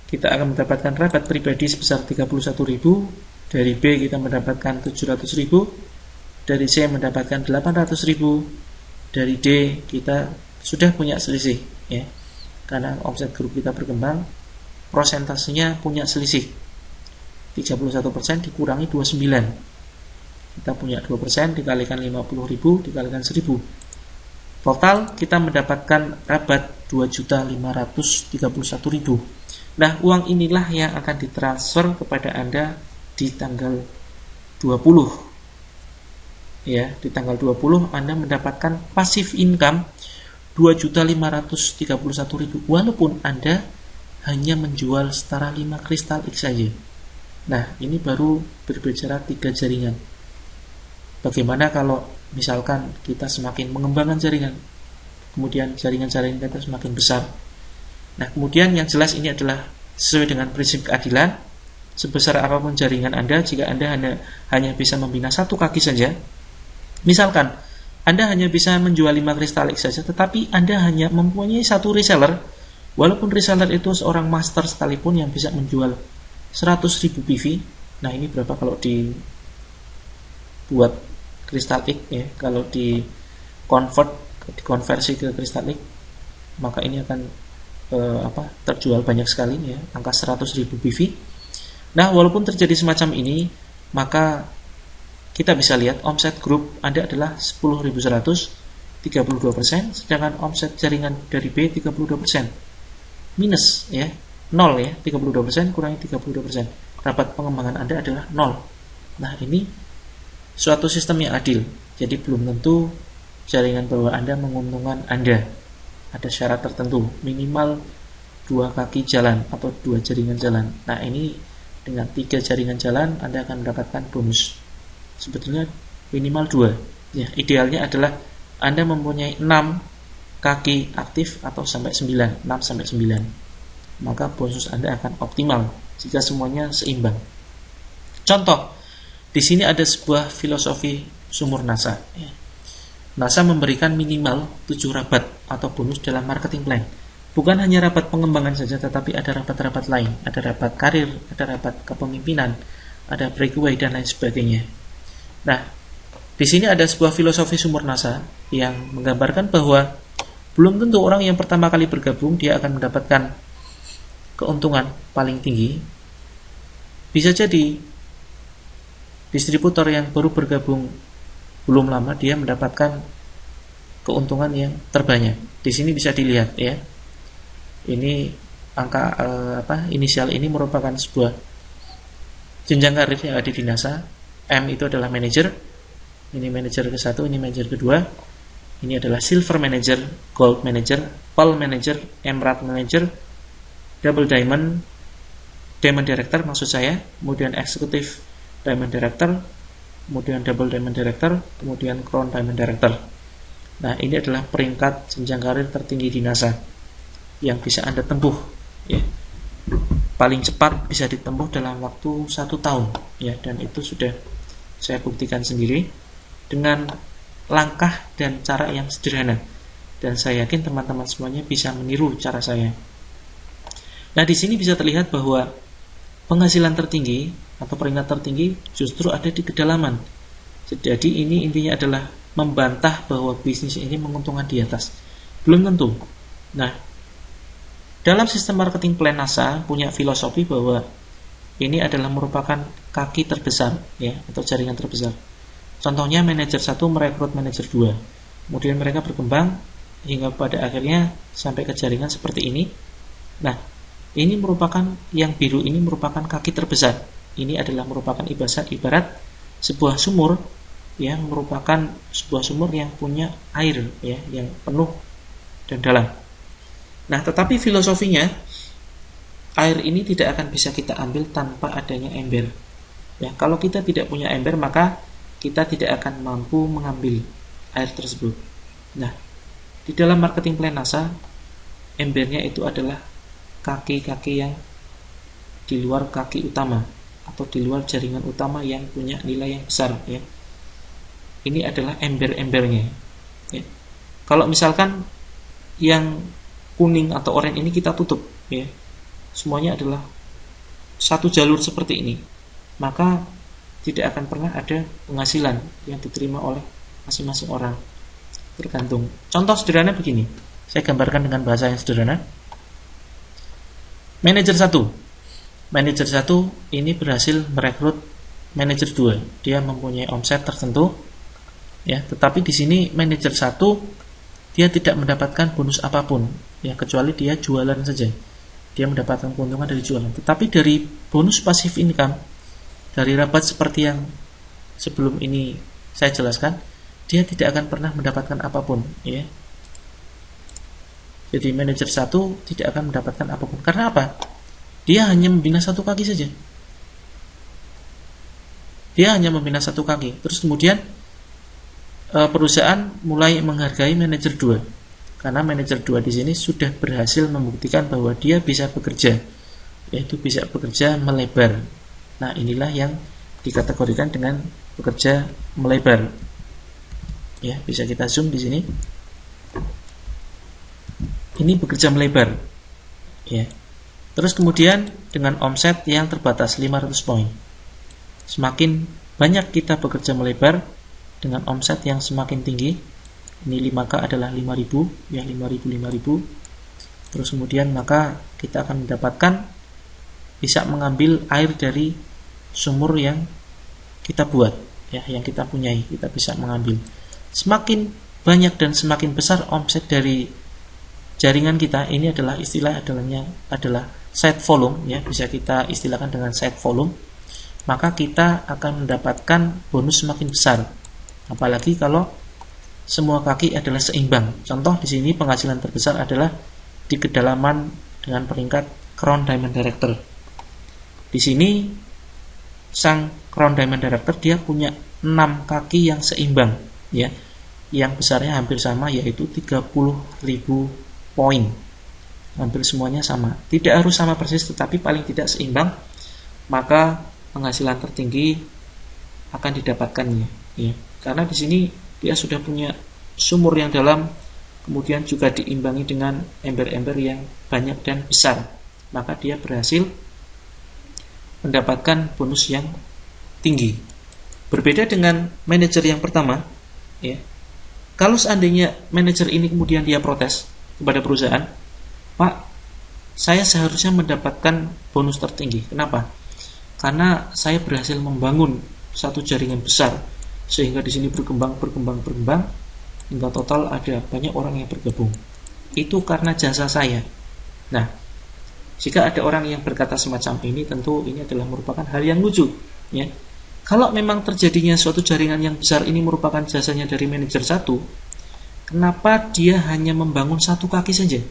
kita akan mendapatkan rabat pribadi sebesar 31.000, dari B kita mendapatkan 700.000, dari C mendapatkan 800.000, dari D kita sudah punya selisih, ya. Karena omset grup kita berkembang, prosentasenya punya selisih. 31% dikurangi 29. Kita punya 2% dikalikan 50.000 dikalikan 1.000. Total kita mendapatkan rabat 2.531.000. Nah, uang inilah yang akan ditransfer kepada Anda di tanggal 20, ya, di tanggal 20 Anda mendapatkan passive income 2.531.000 walaupun Anda hanya menjual setara 5 kristal X saja. Nah, ini baru berbicara 3 jaringan. Bagaimana kalau misalkan kita semakin mengembangkan jaringan, kemudian jaringan-jaringan kita semakin besar. Nah, kemudian yang jelas ini adalah sesuai dengan prinsip keadilan. Sebesar apapun jaringan Anda, jika Anda hanya bisa membina satu kaki saja, misalkan Anda hanya bisa menjual 5 kristal X saja, tetapi Anda hanya mempunyai satu reseller, walaupun reseller itu seorang master sekalipun yang bisa menjual 100.000 PV. Nah, ini berapa kalau dibuat kristal X ya, kalau dikonversi ke kristal X, maka ini akan terjual banyak sekali ya, angka 100.000 PV. Nah, walaupun terjadi semacam ini, maka kita bisa lihat omset grup Anda adalah 10.100, 32%, sedangkan omset jaringan dari B 32%. Minus ya, 0 ya, 32% kurangi 32%. Rapat pengembangan Anda adalah 0. Nah, ini suatu sistem yang adil. Jadi belum tentu jaringan bawah Anda menguntungkan Anda. Ada syarat tertentu, minimal 2 kaki jalan atau 2 jaringan jalan. Nah, ini dengan 3 jaringan jalan Anda akan mendapatkan bonus. Sebetulnya minimal 2 ya, idealnya adalah Anda mempunyai 6 kaki aktif atau sampai 9, 6 sampai 9. Maka bonus Anda akan optimal jika semuanya seimbang. Contoh, di sini ada sebuah filosofi sumur NASA ya. NASA memberikan minimal 7 rabat atau bonus dalam marketing plan. Bukan hanya rapat pengembangan saja, tetapi ada rapat-rapat lain. Ada rapat karir, ada rapat kepemimpinan, ada breakaway, dan lain sebagainya. Nah, di sini ada sebuah filosofi sumur NASA yang menggambarkan bahwa belum tentu orang yang pertama kali bergabung dia akan mendapatkan keuntungan paling tinggi. Bisa jadi distributor yang baru bergabung belum lama dia mendapatkan keuntungan yang terbanyak. Di sini bisa dilihat ya. Ini angka inisial ini merupakan sebuah jenjang karir yang ada di NASA. M itu adalah manager. Ini manager ke-1, ini manager kedua. Ini adalah silver manager, gold manager, pearl manager, emerald manager, double diamond, diamond director maksud saya, kemudian executive diamond director, kemudian double diamond director, kemudian crown diamond director. Nah, ini adalah peringkat jenjang karir tertinggi di NASA yang bisa Anda tempuh ya. Paling cepat bisa ditempuh dalam waktu 1 tahun ya, dan itu sudah saya buktikan sendiri dengan langkah dan cara yang sederhana, dan saya yakin teman-teman semuanya bisa meniru cara saya. Nah, di sini bisa terlihat bahwa penghasilan tertinggi atau peringkat tertinggi justru ada di kedalaman. Jadi ini intinya adalah membantah bahwa bisnis ini menguntungkan di atas. Belum tentu. Nah, dalam sistem marketing plan NASA punya filosofi bahwa ini adalah merupakan kaki terbesar ya, atau jaringan terbesar. Contohnya manajer 1 merekrut manajer 2. Kemudian mereka berkembang hingga pada akhirnya sampai ke jaringan seperti ini. Nah, ini merupakan yang biru ini merupakan kaki terbesar. Ini adalah merupakan ibarat sebuah sumur yang merupakan sebuah sumur yang punya air ya, yang penuh dan dalam. Nah, tetapi filosofinya air ini tidak akan bisa kita ambil tanpa adanya ember. Ya, kalau kita tidak punya ember, maka kita tidak akan mampu mengambil air tersebut. Nah, di dalam marketing plan NASA, embernya itu adalah kaki-kaki yang di luar kaki utama atau di luar jaringan utama yang punya nilai yang besar ya. Ini adalah ember-embernya ya. Kalau misalkan yang kuning atau oranye ini kita tutup ya, semuanya adalah satu jalur seperti ini, maka tidak akan pernah ada penghasilan yang diterima oleh masing-masing orang. Tergantung. Contoh sederhana begini, saya gambarkan dengan bahasa yang sederhana. Manajer 1 ini berhasil merekrut manajer 2. Dia mempunyai omset tertentu ya, tetapi di sini manajer 1 dia tidak mendapatkan bonus apapun ya, kecuali dia jualan saja. Dia mendapatkan keuntungan dari jualan. Tetapi dari bonus passive income, dari rabat seperti yang sebelum ini saya jelaskan, dia tidak akan pernah mendapatkan apapun, ya. Jadi manajer 1 tidak akan mendapatkan apapun. Karena apa? Dia hanya membina satu kaki saja. Dia hanya membina satu kaki. Terus kemudian perusahaan mulai menghargai manajer 2. Karena manajer 2 di sini sudah berhasil membuktikan bahwa dia bisa bekerja, yaitu bisa bekerja melebar. Nah, inilah yang dikategorikan dengan bekerja melebar. Ya, bisa kita zoom di sini. Ini bekerja melebar. Ya. Terus kemudian dengan omset yang terbatas 500 poin. Semakin banyak kita bekerja melebar dengan omset yang semakin tinggi, ini 5K adalah 5.000, ya 5.000. Terus kemudian maka kita akan mendapatkan bisa mengambil air dari sumur yang kita buat, ya, yang kita punyai, kita bisa mengambil. Semakin banyak dan semakin besar omset dari jaringan kita, ini adalah adalah side volume, ya, bisa kita istilahkan dengan side volume, maka kita akan mendapatkan bonus semakin besar. Apalagi kalau semua kaki adalah seimbang. Contoh di sini penghasilan terbesar adalah di kedalaman dengan peringkat Crown Diamond Director. Di sini sang Crown Diamond Director dia punya 6 kaki yang seimbang, ya, yang besarnya hampir sama, yaitu 30.000 poin. Hampir semuanya sama. Tidak harus sama persis, tetapi paling tidak seimbang. Maka penghasilan tertinggi akan didapatkannya, ya. Karena di sini dia sudah punya sumur yang dalam, kemudian juga diimbangi dengan ember-ember yang banyak dan besar. Maka dia berhasil mendapatkan bonus yang tinggi. Berbeda dengan manajer yang pertama, ya. Kalau seandainya manajer ini kemudian dia protes kepada perusahaan, "Pak, saya seharusnya mendapatkan bonus tertinggi. Kenapa? Karena saya berhasil membangun satu jaringan besar sehingga di sini berkembang hingga total ada banyak orang yang bergabung. Itu karena jasa saya." Nah, jika ada orang yang berkata semacam ini, tentu ini adalah merupakan hal yang lucu, ya. Kalau memang terjadinya suatu jaringan yang besar ini merupakan jasanya dari manajer 1, kenapa dia hanya membangun satu kaki saja?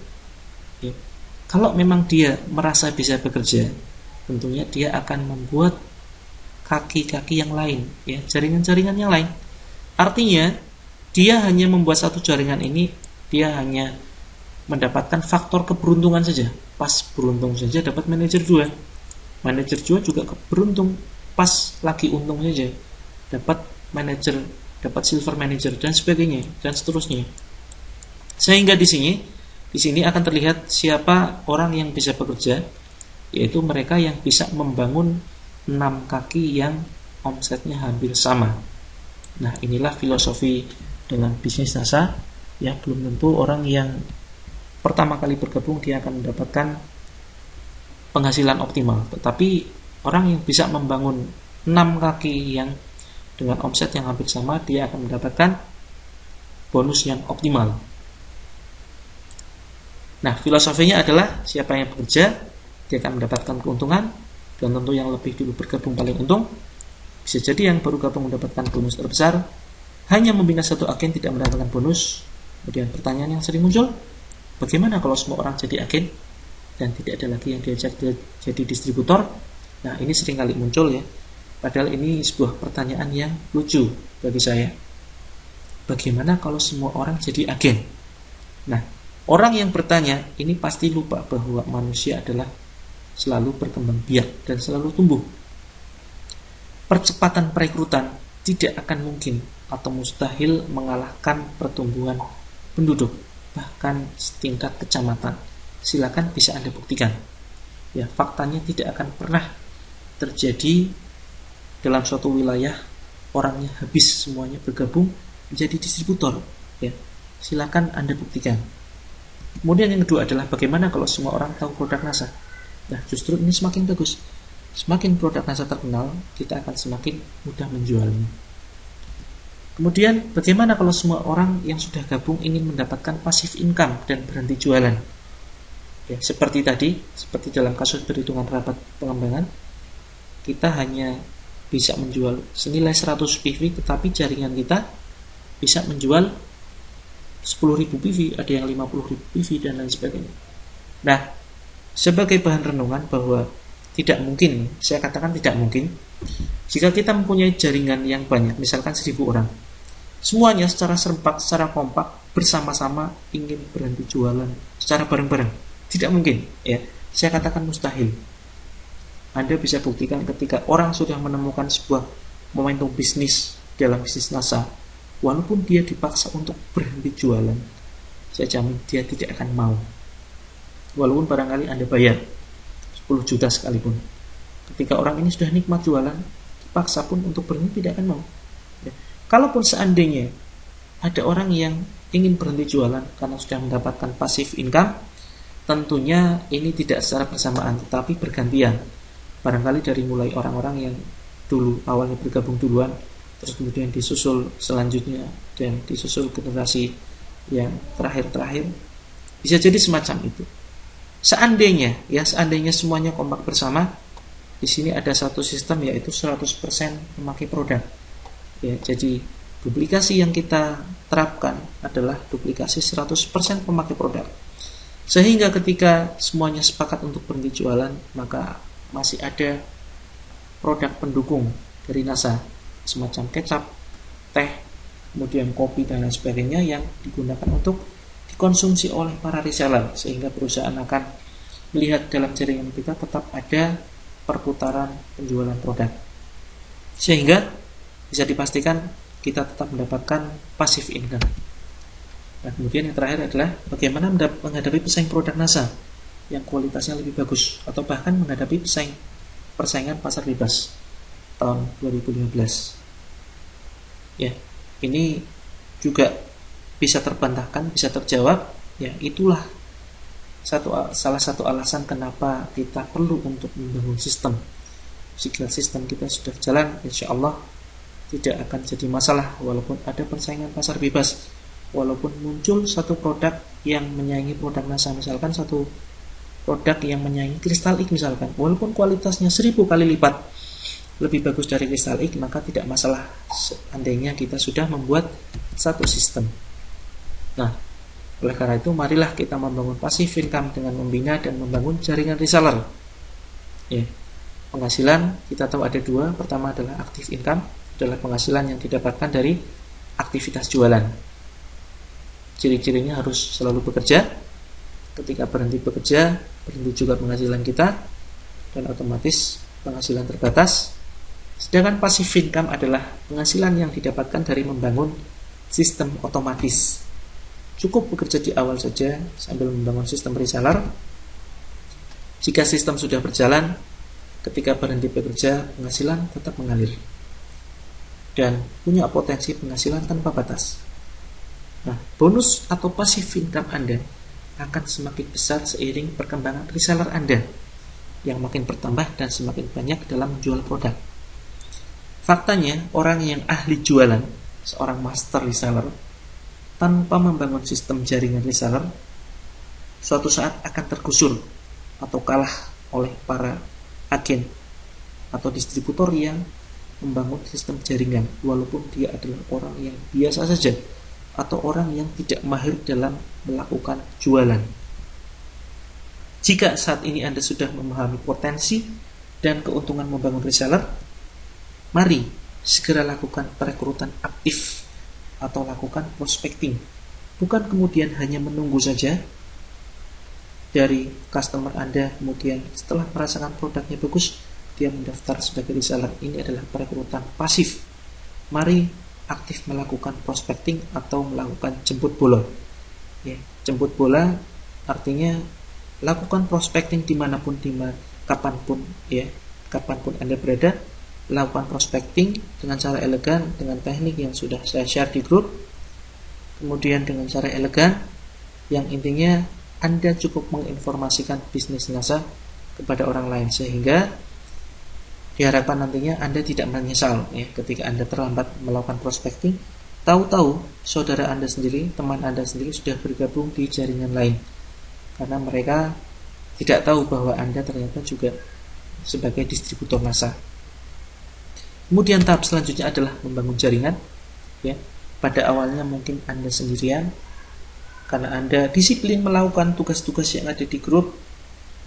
Ya. Kalau memang dia merasa bisa bekerja, tentunya dia akan membuat kaki-kaki yang lain, ya, jaringan-jaringan yang lain. Artinya, dia hanya membuat satu jaringan ini, dia hanya mendapatkan faktor keberuntungan saja. Pas beruntung saja dapat manajer 2. Manajer 2 juga beruntung, pas lagi untung saja dapat manajer, dapat silver manager dan sebagainya dan seterusnya. Sehingga di sini akan terlihat siapa orang yang bisa bekerja, yaitu mereka yang bisa membangun 6 kaki yang omsetnya hampir sama. Nah, inilah filosofi dalam bisnis NASA, ya. Belum tentu orang yang pertama kali bergabung dia akan mendapatkan penghasilan optimal, tetapi orang yang bisa membangun 6 kaki yang dengan omset yang hampir sama, dia akan mendapatkan bonus yang optimal. Nah, filosofinya adalah siapa yang bekerja, dia akan mendapatkan keuntungan, dan tentu yang lebih dulu bergabung paling untung. Bisa jadi yang baru gabung mendapatkan bonus terbesar, hanya membina satu agen tidak mendapatkan bonus. Kemudian pertanyaan yang sering muncul, bagaimana kalau semua orang jadi agen dan tidak ada lagi yang diajak jadi distributor? Nah, ini sering kali muncul, ya. Padahal ini sebuah pertanyaan yang lucu bagi saya. Bagaimana kalau semua orang jadi agen? Nah, orang yang bertanya ini pasti lupa bahwa manusia adalah selalu berkembang biak dan selalu tumbuh. Percepatan perekrutan tidak akan mungkin atau mustahil mengalahkan pertumbuhan penduduk, bahkan setingkat kecamatan. Silakan bisa Anda buktikan. Ya, faktanya tidak akan pernah terjadi dalam suatu wilayah orangnya habis semuanya bergabung menjadi distributor, ya. Silakan Anda buktikan. Kemudian yang kedua adalah bagaimana kalau semua orang tahu produk NASA? Nah, justru ini semakin bagus. Semakin produk NASA terkenal, kita akan semakin mudah menjualnya. Kemudian bagaimana kalau semua orang yang sudah gabung ingin mendapatkan passive income dan berhenti jualan? Ya, seperti tadi, seperti dalam kasus perhitungan rapat pengembangan, kita hanya bisa menjual senilai 100 PV, tetapi jaringan kita bisa menjual 10.000 PV, ada yang 50.000 PV dan lain sebagainya. Nah, sebagai bahan renungan bahwa tidak mungkin, saya katakan tidak mungkin, jika kita mempunyai jaringan yang banyak, misalkan 1.000 orang, semuanya secara serempak, secara kompak, bersama-sama ingin berhenti jualan secara bareng-bareng. Tidak mungkin, ya. Saya katakan mustahil. Anda bisa buktikan ketika orang sudah menemukan sebuah momentum bisnis dalam bisnis NASA, walaupun dia dipaksa untuk berhenti jualan, saya jamin dia tidak akan mau. Walaupun barangkali Anda bayar 10 juta sekalipun. Ketika orang ini sudah nikmat jualan, dipaksa pun untuk berhenti tidak akan mau. Ya. Kalaupun seandainya ada orang yang ingin berhenti jualan karena sudah mendapatkan passive income, tentunya ini tidak secara bersamaan, tetapi bergantian. Barangkali dari mulai orang-orang yang dulu awalnya bergabung duluan, terus kemudian disusul selanjutnya, dan disusul generasi yang terakhir-terakhir, bisa jadi semacam itu. Seandainya semuanya kompak bersama, di sini ada satu sistem, yaitu 100% memakai produk. Ya, jadi duplikasi yang kita terapkan adalah duplikasi 100% memakai produk. Sehingga ketika semuanya sepakat untuk berhenti jualan, maka masih ada produk pendukung dari NASA, semacam kecap, teh, kemudian kopi dan lain sebagainya, yang digunakan untuk dikonsumsi oleh para reseller, sehingga perusahaan akan melihat dalam jaringan kita tetap ada perputaran penjualan produk, sehingga bisa dipastikan kita tetap mendapatkan passive income. Nah, kemudian yang terakhir adalah bagaimana menghadapi pesaing produk NASA yang kualitasnya lebih bagus, atau bahkan menghadapi persaingan pasar bebas tahun 2015. Ya, ini juga bisa terbantahkan, bisa terjawab. Ya, itulah salah satu alasan kenapa kita perlu untuk membangun sistem. Jika sistem kita sudah jalan, insya Allah tidak akan jadi masalah, walaupun ada persaingan pasar bebas, walaupun muncul satu produk yang menyaingi produk NASA, misalkan satu produk yang menyaingi Crystal-X misalkan, walaupun kualitasnya 1000 kali lipat lebih bagus dari Crystal-X, maka tidak masalah seandainya kita sudah membuat satu sistem. Nah, oleh karena itu marilah kita membangun passive income dengan membina dan membangun jaringan reseller. Ya, penghasilan kita tahu ada dua. Pertama adalah active income, adalah penghasilan yang didapatkan dari aktivitas jualan. Ciri-cirinya harus selalu bekerja. Ketika berhenti bekerja, berhenti juga penghasilan kita, dan otomatis penghasilan terbatas. Sedangkan passive income adalah penghasilan yang didapatkan dari membangun sistem otomatis. Cukup bekerja di awal saja sambil membangun sistem reseller. Jika sistem sudah berjalan, ketika berhenti bekerja, penghasilan tetap mengalir dan punya potensi penghasilan tanpa batas. Nah, bonus atau passive income Anda akan semakin besar seiring perkembangan reseller Anda yang makin bertambah dan semakin banyak dalam menjual produk. Faktanya, orang yang ahli jualan, seorang master reseller, tanpa membangun sistem jaringan reseller, suatu saat akan tergusur atau kalah oleh para agen atau distributor yang membangun sistem jaringan, walaupun dia adalah orang yang biasa saja atau orang yang tidak mahir dalam melakukan jualan. Jika saat ini Anda sudah memahami potensi dan keuntungan membangun reseller, mari segera lakukan perekrutan aktif atau lakukan prospecting. Bukan kemudian hanya menunggu saja dari customer Anda, kemudian setelah merasakan produknya bagus, dia mendaftar sebagai reseller. Ini adalah perekrutan pasif. Mari aktif melakukan prospecting atau melakukan jemput bola. Ya, jemput bola artinya lakukan prospecting dimanapun, kapanpun, ya, kapanpun Anda berada. Lakukan prospecting dengan cara elegan, dengan teknik yang sudah saya share di grup. Kemudian dengan cara elegan, yang intinya Anda cukup menginformasikan bisnis NASA kepada orang lain, sehingga diharapkan nantinya Anda tidak menyesal ya, ketika Anda terlambat melakukan prospecting. Tahu-tahu saudara Anda sendiri, teman Anda sendiri sudah bergabung di jaringan lain, karena mereka tidak tahu bahwa Anda ternyata juga sebagai distributor NASA. Kemudian tahap selanjutnya adalah membangun jaringan. Ya, pada awalnya mungkin Anda sendirian, karena Anda disiplin melakukan tugas-tugas yang ada di grup,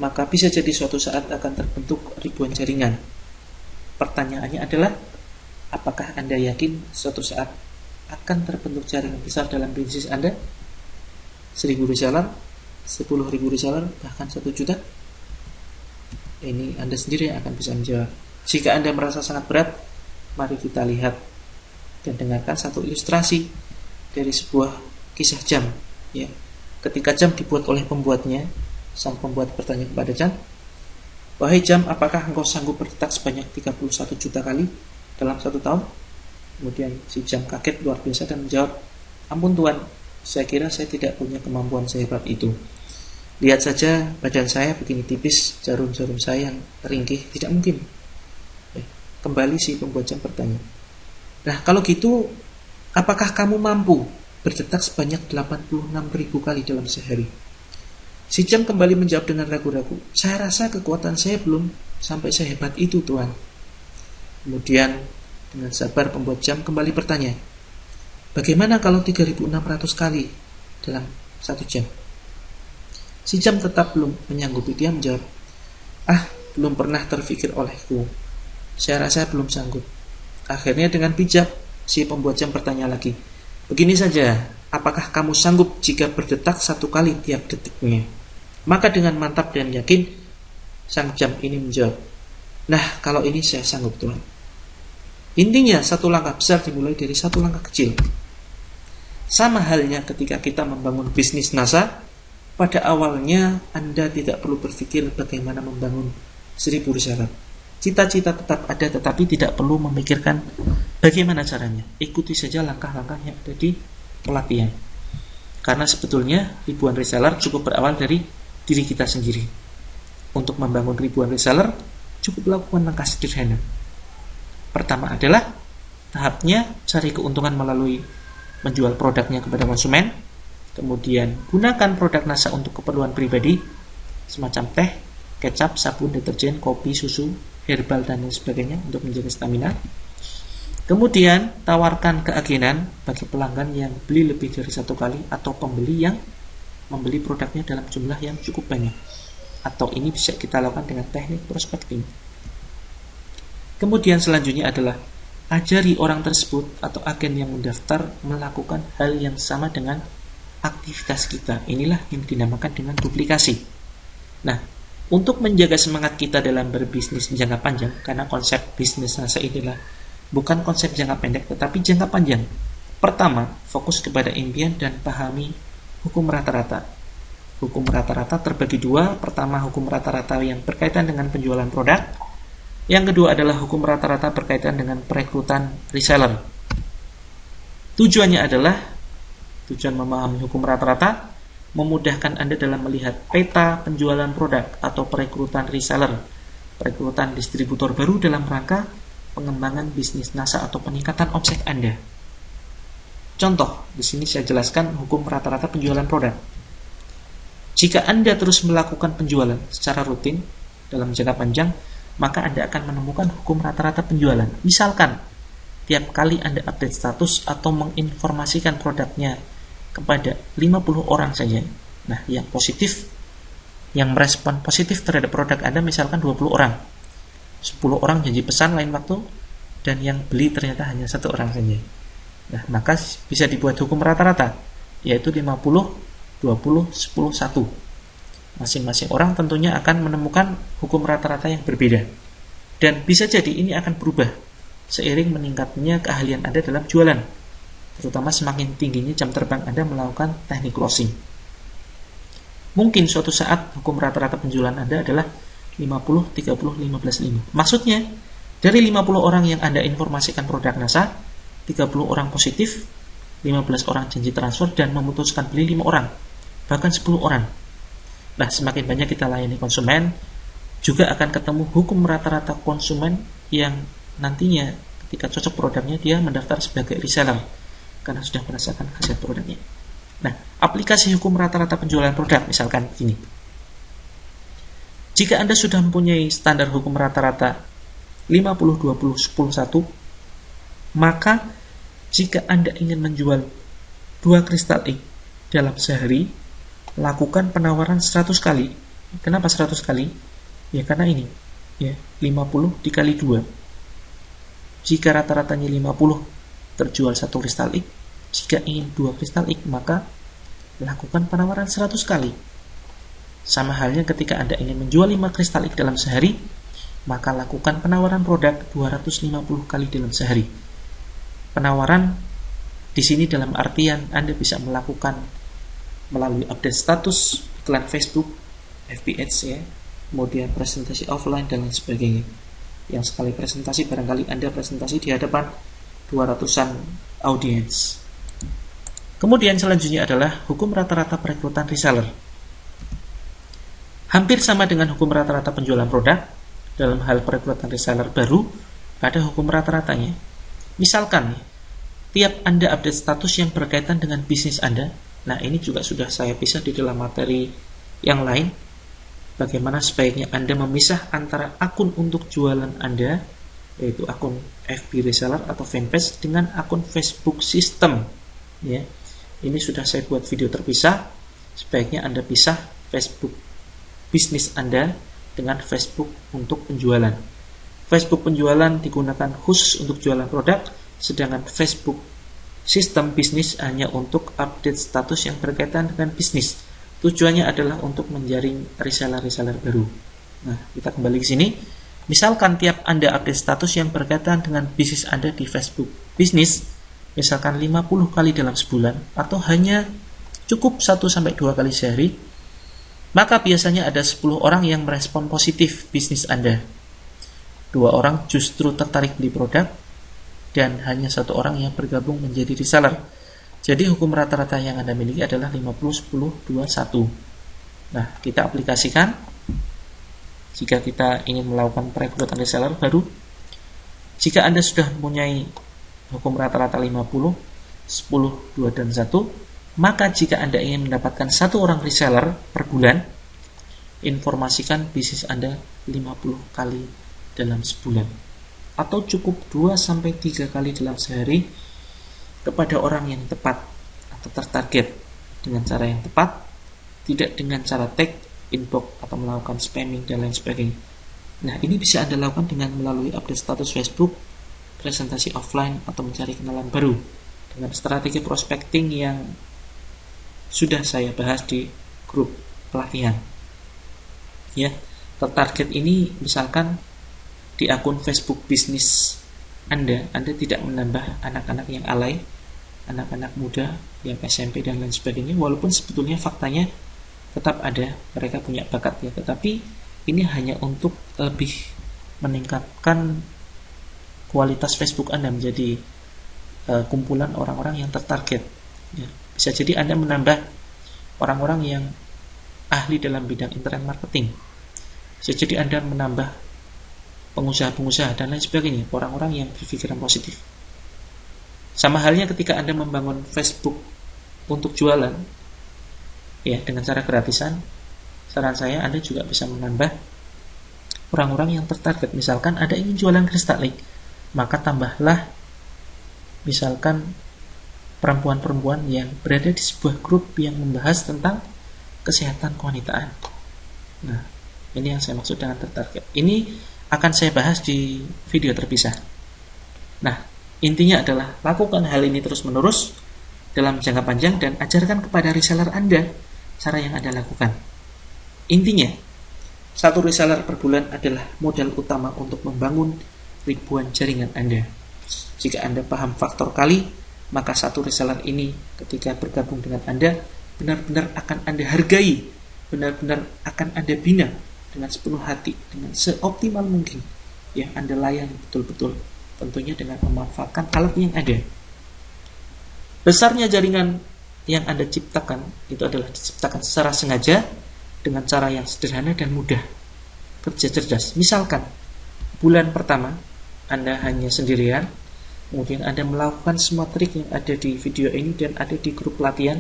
maka bisa jadi suatu saat akan terbentuk ribuan jaringan. Pertanyaannya adalah, apakah Anda yakin suatu saat akan terbentuk jaringan besar dalam bisnis Anda? 1000 reseller, 10.000 reseller, bahkan 1 juta? Ini Anda sendiri yang akan bisa menjawab. Jika Anda merasa sangat berat, mari kita lihat dan dengarkan satu ilustrasi dari sebuah kisah jam. Ya. Ketika jam dibuat oleh pembuatnya, sang pembuat bertanya kepada jam, "Wahai jam, apakah engkau sanggup berdetak sebanyak 31 juta kali dalam 1 tahun?" Kemudian si jam kaget luar biasa dan menjawab, "Ampun Tuan, saya kira saya tidak punya kemampuan sehebat itu. Lihat saja badan saya begini tipis, jarum-jarum saya yang ringkih, tidak mungkin." Kembali si pembuat jam bertanya, "Nah kalau gitu, apakah kamu mampu berdetak sebanyak 86.000 kali dalam sehari?" Si jam kembali menjawab dengan ragu-ragu, "Saya rasa kekuatan saya belum sampai sehebat itu Tuan." Kemudian dengan sabar pembuat jam kembali bertanya, "Bagaimana kalau 3.600 kali dalam 1 jam?" Si jam tetap belum menyanggupi. Dia menjawab, "Belum pernah terfikir olehku. Saya rasa belum sanggup." Akhirnya dengan bijak, si pembuat jam bertanya lagi, "Begini saja, apakah kamu sanggup jika berdetak 1 kali tiap detiknya?" Maka dengan mantap dan yakin, sang jam ini menjawab, "Nah, kalau ini saya sanggup Tuan." Intinya, satu langkah besar dimulai dari satu langkah kecil. Sama halnya ketika kita membangun bisnis NASA, pada awalnya Anda tidak perlu berpikir bagaimana membangun 1000 reseller. Cita-cita tetap ada, tetapi tidak perlu memikirkan bagaimana caranya. Ikuti saja langkah-langkah yang ada di pelatihan. Karena sebetulnya ribuan reseller cukup berawal dari diri kita sendiri. Untuk membangun ribuan reseller, cukup lakukan langkah sederhana. Pertama adalah tahapnya cari keuntungan melalui menjual produknya kepada konsumen. Kemudian gunakan produk NASA untuk keperluan pribadi, semacam teh, kecap, sabun, deterjen, kopi, susu, herbal, dan lain sebagainya untuk menjaga stamina. Kemudian tawarkan keagenan bagi pelanggan yang beli lebih dari 1 kali atau pembeli yang membeli produknya dalam jumlah yang cukup banyak. Atau ini bisa kita lakukan dengan teknik prospecting. Kemudian selanjutnya adalah ajari orang tersebut atau agen yang mendaftar melakukan hal yang sama dengan aktivitas kita. Inilah yang dinamakan dengan duplikasi. Nah, untuk menjaga semangat kita dalam berbisnis jangka panjang, karena konsep bisnis NASA inilah bukan konsep jangka pendek tetapi jangka panjang. Pertama, fokus kepada impian dan pahami hukum rata-rata. Hukum rata-rata terbagi 2. Pertama, hukum rata-rata yang berkaitan dengan penjualan produk. Yang kedua adalah hukum rata-rata berkaitan dengan perekrutan reseller. Tujuan memahami hukum rata-rata memudahkan Anda dalam melihat peta penjualan produk atau perekrutan reseller, perekrutan distributor baru dalam rangka pengembangan bisnis NASA atau peningkatan omset Anda. Contoh, di sini saya jelaskan hukum rata-rata penjualan produk. Jika Anda terus melakukan penjualan secara rutin dalam jangka panjang, maka Anda akan menemukan hukum rata-rata penjualan. Misalkan, tiap kali Anda update status atau menginformasikan produknya kepada 50 orang saja, nah yang positif, yang merespon positif terhadap produk Anda misalkan 20 orang, 10 orang janji pesan lain waktu, dan yang beli ternyata hanya 1 orang saja. Nah, maka bisa dibuat hukum rata-rata, yaitu 50, 20, 10, 1. Masing-masing orang tentunya akan menemukan hukum rata-rata yang berbeda. Dan bisa jadi ini akan berubah seiring meningkatnya keahlian Anda dalam jualan, terutama semakin tingginya jam terbang Anda melakukan teknik closing. Mungkin suatu saat hukum rata-rata penjualan Anda adalah 50, 30, 15, 5. Maksudnya, dari 50 orang yang Anda informasikan produk NASA, 30 orang positif, 15 orang janji transfer, dan memutuskan beli 5 orang, bahkan 10 orang. Nah, semakin banyak kita layani konsumen, juga akan ketemu hukum rata-rata konsumen yang nantinya ketika cocok produknya dia mendaftar sebagai reseller karena sudah merasakan khasiat produknya. Nah, aplikasi hukum rata-rata penjualan produk misalkan begini. Jika Anda sudah mempunyai standar hukum rata-rata 50, 20, 10, 1, maka jika Anda ingin menjual 2 kristal X dalam sehari, lakukan penawaran 100 kali. Kenapa 100 kali? Ya karena ini, ya 50 dikali 2. Jika rata-ratanya 50 terjual 1 kristal X, jika ingin 2 kristal X, maka lakukan penawaran 100 kali. Sama halnya ketika Anda ingin menjual 5 kristal X dalam sehari, maka lakukan penawaran produk 250 kali dalam sehari. Penawaran di sini dalam artian Anda bisa melakukan melalui update status, iklan Facebook, FB Ads ya, kemudian presentasi offline dan lain sebagainya. Yang sekali presentasi barangkali Anda presentasi di hadapan 200-an audiens. Kemudian selanjutnya adalah hukum rata-rata perekrutan reseller. Hampir sama dengan hukum rata-rata penjualan produk, dalam hal perekrutan reseller baru ada hukum rata-ratanya. Misalkan tiap Anda update status yang berkaitan dengan bisnis Anda. Nah, ini juga sudah saya pisah di dalam materi yang lain. Bagaimana sebaiknya Anda memisah antara akun untuk jualan Anda, yaitu akun FB reseller atau fanpage, dengan akun Facebook system. Ya, ini sudah saya buat video terpisah. Sebaiknya Anda pisah Facebook bisnis Anda dengan Facebook untuk penjualan. Facebook penjualan digunakan khusus untuk jualan produk, sedangkan Facebook sistem bisnis hanya untuk update status yang berkaitan dengan bisnis. Tujuannya adalah untuk menjaring reseller-reseller baru. Nah, kita kembali ke sini. Misalkan tiap Anda update status yang berkaitan dengan bisnis Anda di Facebook bisnis, misalkan 50 kali dalam sebulan, atau hanya cukup 1-2 kali sehari, maka biasanya ada 10 orang yang merespon positif bisnis Anda. 2 orang justru tertarik beli produk, dan hanya 1 orang yang bergabung menjadi reseller. Jadi hukum rata-rata yang Anda miliki adalah 50, 10, 2, 1. Nah, kita aplikasikan jika kita ingin melakukan perekrutan reseller baru. Jika Anda sudah mempunyai hukum rata-rata 50, 10, 2, dan 1, maka jika Anda ingin mendapatkan 1 orang reseller per bulan, informasikan bisnis Anda 50 kali dalam sebulan, atau cukup 2-3 kali dalam sehari kepada orang yang tepat atau tertarget dengan cara yang tepat, tidak dengan cara tag, inbox, atau melakukan spamming dan lain sebagainya. Nah, ini bisa Anda lakukan dengan melalui update status Facebook, presentasi offline, atau mencari kenalan baru dengan strategi prospecting yang sudah saya bahas di grup pelatihan. Ya, tertarget ini misalkan di akun Facebook bisnis Anda tidak menambah anak-anak yang alay, anak-anak muda yang SMP dan lain sebagainya, walaupun sebetulnya faktanya tetap ada, mereka punya bakat ya, tetapi ini hanya untuk lebih meningkatkan kualitas Facebook Anda menjadi kumpulan orang-orang yang tertarget ya. Bisa jadi Anda menambah orang-orang yang ahli dalam bidang internet marketing, bisa jadi Anda menambah pengusaha-pengusaha dan lain sebagainya, orang-orang yang berpikiran positif. Sama halnya ketika Anda membangun Facebook untuk jualan ya dengan cara gratisan, saran saya Anda juga bisa menambah orang-orang yang tertarget. Misalkan Anda ingin jualan kristal X, maka tambahlah misalkan perempuan-perempuan yang berada di sebuah grup yang membahas tentang kesehatan kewanitaan. Nah, ini yang saya maksud dengan tertarget. Ini akan saya bahas di video terpisah. Nah, intinya adalah lakukan hal ini terus-menerus dalam jangka panjang dan ajarkan kepada reseller Anda cara yang Anda lakukan. Intinya, 1 reseller per bulan adalah modal utama untuk membangun ribuan jaringan Anda. Jika Anda paham faktor kali, maka 1 reseller ini ketika bergabung dengan Anda benar-benar akan Anda hargai, benar-benar akan Anda bina dengan sepenuh hati, dengan seoptimal mungkin yang Anda layani betul-betul, tentunya dengan memanfaatkan alat yang ada. Besarnya jaringan yang Anda ciptakan itu adalah diciptakan secara sengaja dengan cara yang sederhana dan mudah. Kerja cerdas. Misalkan bulan pertama Anda hanya sendirian, kemudian Anda melakukan semua trik yang ada di video ini dan ada di grup pelatihan,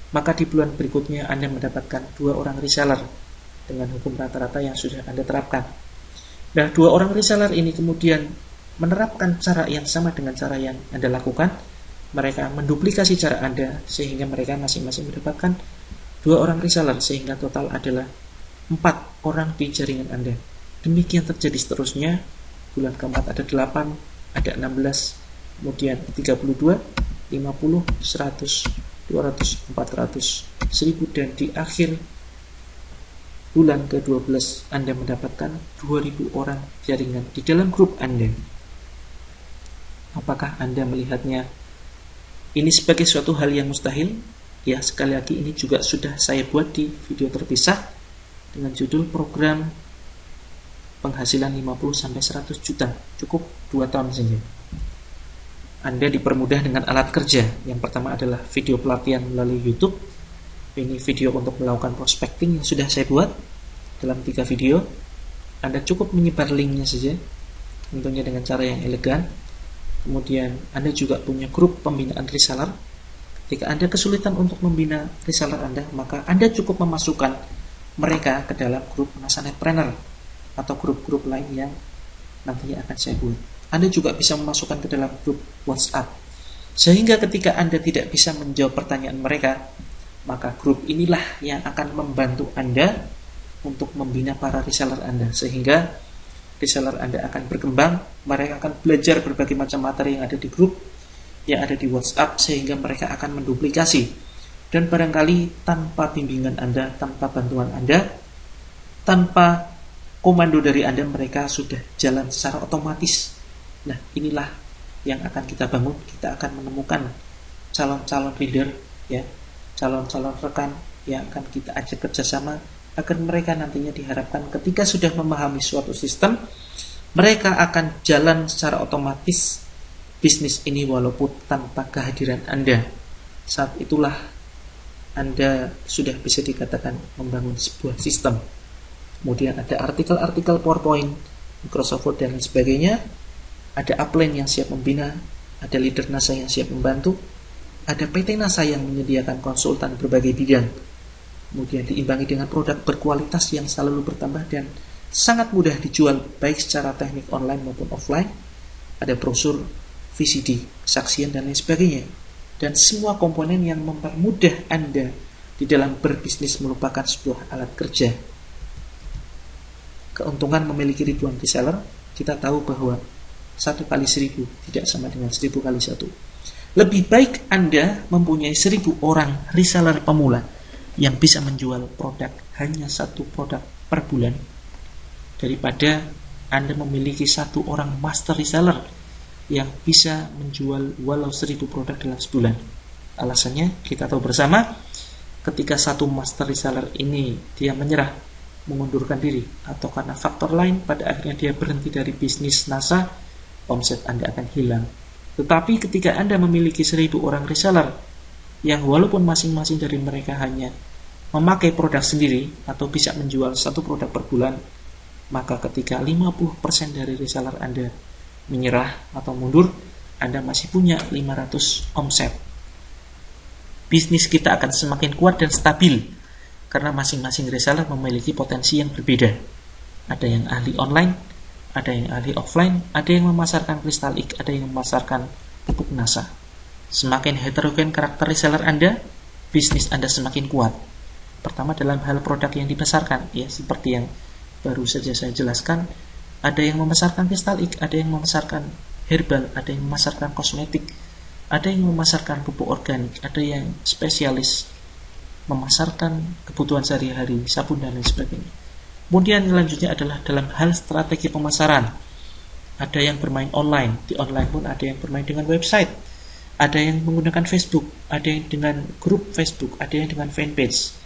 maka di bulan berikutnya Anda mendapatkan 2 orang reseller dengan hukum rata-rata yang sudah Anda terapkan. Nah, dua orang reseller ini kemudian menerapkan cara yang sama dengan cara yang Anda lakukan. Mereka menduplikasi cara Anda sehingga mereka masing-masing mendapatkan dua orang reseller, sehingga total adalah 4 orang di jaringan Anda. Demikian terjadi seterusnya. Bulan keempat ada 8, ada 16, kemudian 32, 50, 100, 200, 400, 1000, dan di akhir bulan ke-12 Anda mendapatkan 2000 orang jaringan di dalam grup Anda. Apakah Anda melihatnya ini sebagai suatu hal yang mustahil? Ya, sekali lagi ini juga sudah saya buat di video terpisah dengan judul program penghasilan 50-100 juta, cukup 2 tahun saja. Anda dipermudah dengan alat kerja. Yang pertama adalah video pelatihan melalui YouTube. Ini video untuk melakukan prospecting yang sudah saya buat dalam 3 video. Anda cukup menyebar linknya saja, tentunya dengan cara yang elegan. Kemudian Anda juga punya grup pembinaan reseller. Jika Anda kesulitan untuk membina reseller Anda, maka Anda cukup memasukkan mereka ke dalam grup Nasanetpreneur atau grup-grup lain yang nantinya akan saya buat. Anda juga bisa memasukkan ke dalam grup WhatsApp, sehingga ketika Anda tidak bisa menjawab pertanyaan mereka, maka grup inilah yang akan membantu Anda untuk membina para reseller Anda, sehingga reseller Anda akan berkembang. Mereka akan belajar berbagai macam materi yang ada di grup, yang ada di WhatsApp, sehingga mereka akan menduplikasi. Dan barangkali tanpa bimbingan Anda, tanpa bantuan Anda, tanpa komando dari Anda, mereka sudah jalan secara otomatis. Nah, inilah yang akan kita bangun. Kita akan menemukan calon-calon leader, ya, calon-calon rekan yang akan kita ajak kerjasama, agar mereka nantinya diharapkan ketika sudah memahami suatu sistem, mereka akan jalan secara otomatis bisnis ini walaupun tanpa kehadiran Anda. Saat itulah Anda sudah bisa dikatakan membangun sebuah sistem. Kemudian ada artikel-artikel PowerPoint, Microsoft Word, dan lain sebagainya. Ada upline yang siap membina, ada leader NASA yang siap membantu, ada PT NASA yang menyediakan konsultan berbagai bidang. Kemudian diimbangi dengan produk berkualitas yang selalu bertambah dan sangat mudah dijual baik secara teknik online maupun offline. Ada brosur, VCD, kesaksian, dan lain sebagainya. Dan semua komponen yang mempermudah Anda di dalam berbisnis merupakan sebuah alat kerja. Keuntungan memiliki ribuan reseller, kita tahu bahwa 1 kali 1000 tidak sama dengan 1000 kali 1. Lebih baik Anda mempunyai 1000 orang reseller pemula yang bisa menjual produk hanya 1 produk per bulan, daripada Anda memiliki 1 orang master reseller yang bisa menjual walau 1000 produk dalam sebulan. Alasannya kita tahu bersama, ketika 1 master reseller ini dia menyerah, mengundurkan diri, atau karena faktor lain pada akhirnya dia berhenti dari bisnis NASA, omset Anda akan hilang. Tetapi ketika Anda memiliki 1000 orang reseller yang walaupun masing-masing dari mereka hanya memakai produk sendiri atau bisa menjual 1 produk per bulan, maka ketika 50% dari reseller Anda menyerah atau mundur, Anda masih punya 500 omset. Bisnis kita akan semakin kuat dan stabil karena masing-masing reseller memiliki potensi yang berbeda. Ada yang ahli online, ada yang ahli offline, ada yang memasarkan kristalik, ada yang memasarkan pupuk NASA. Semakin heterogen karakter reseller Anda, bisnis Anda semakin kuat. Pertama dalam hal produk yang dipasarkan, ya seperti yang baru saja saya jelaskan, ada yang memasarkan kristalik, ada yang memasarkan herbal, ada yang memasarkan kosmetik, ada yang memasarkan pupuk organik, ada yang spesialis memasarkan kebutuhan sehari-hari, sabun, dan lain sebagainya. Kemudian selanjutnya adalah dalam hal strategi pemasaran. Ada yang bermain online, di online pun ada yang bermain dengan website, ada yang menggunakan Facebook, ada yang dengan grup Facebook, ada yang dengan fanpage,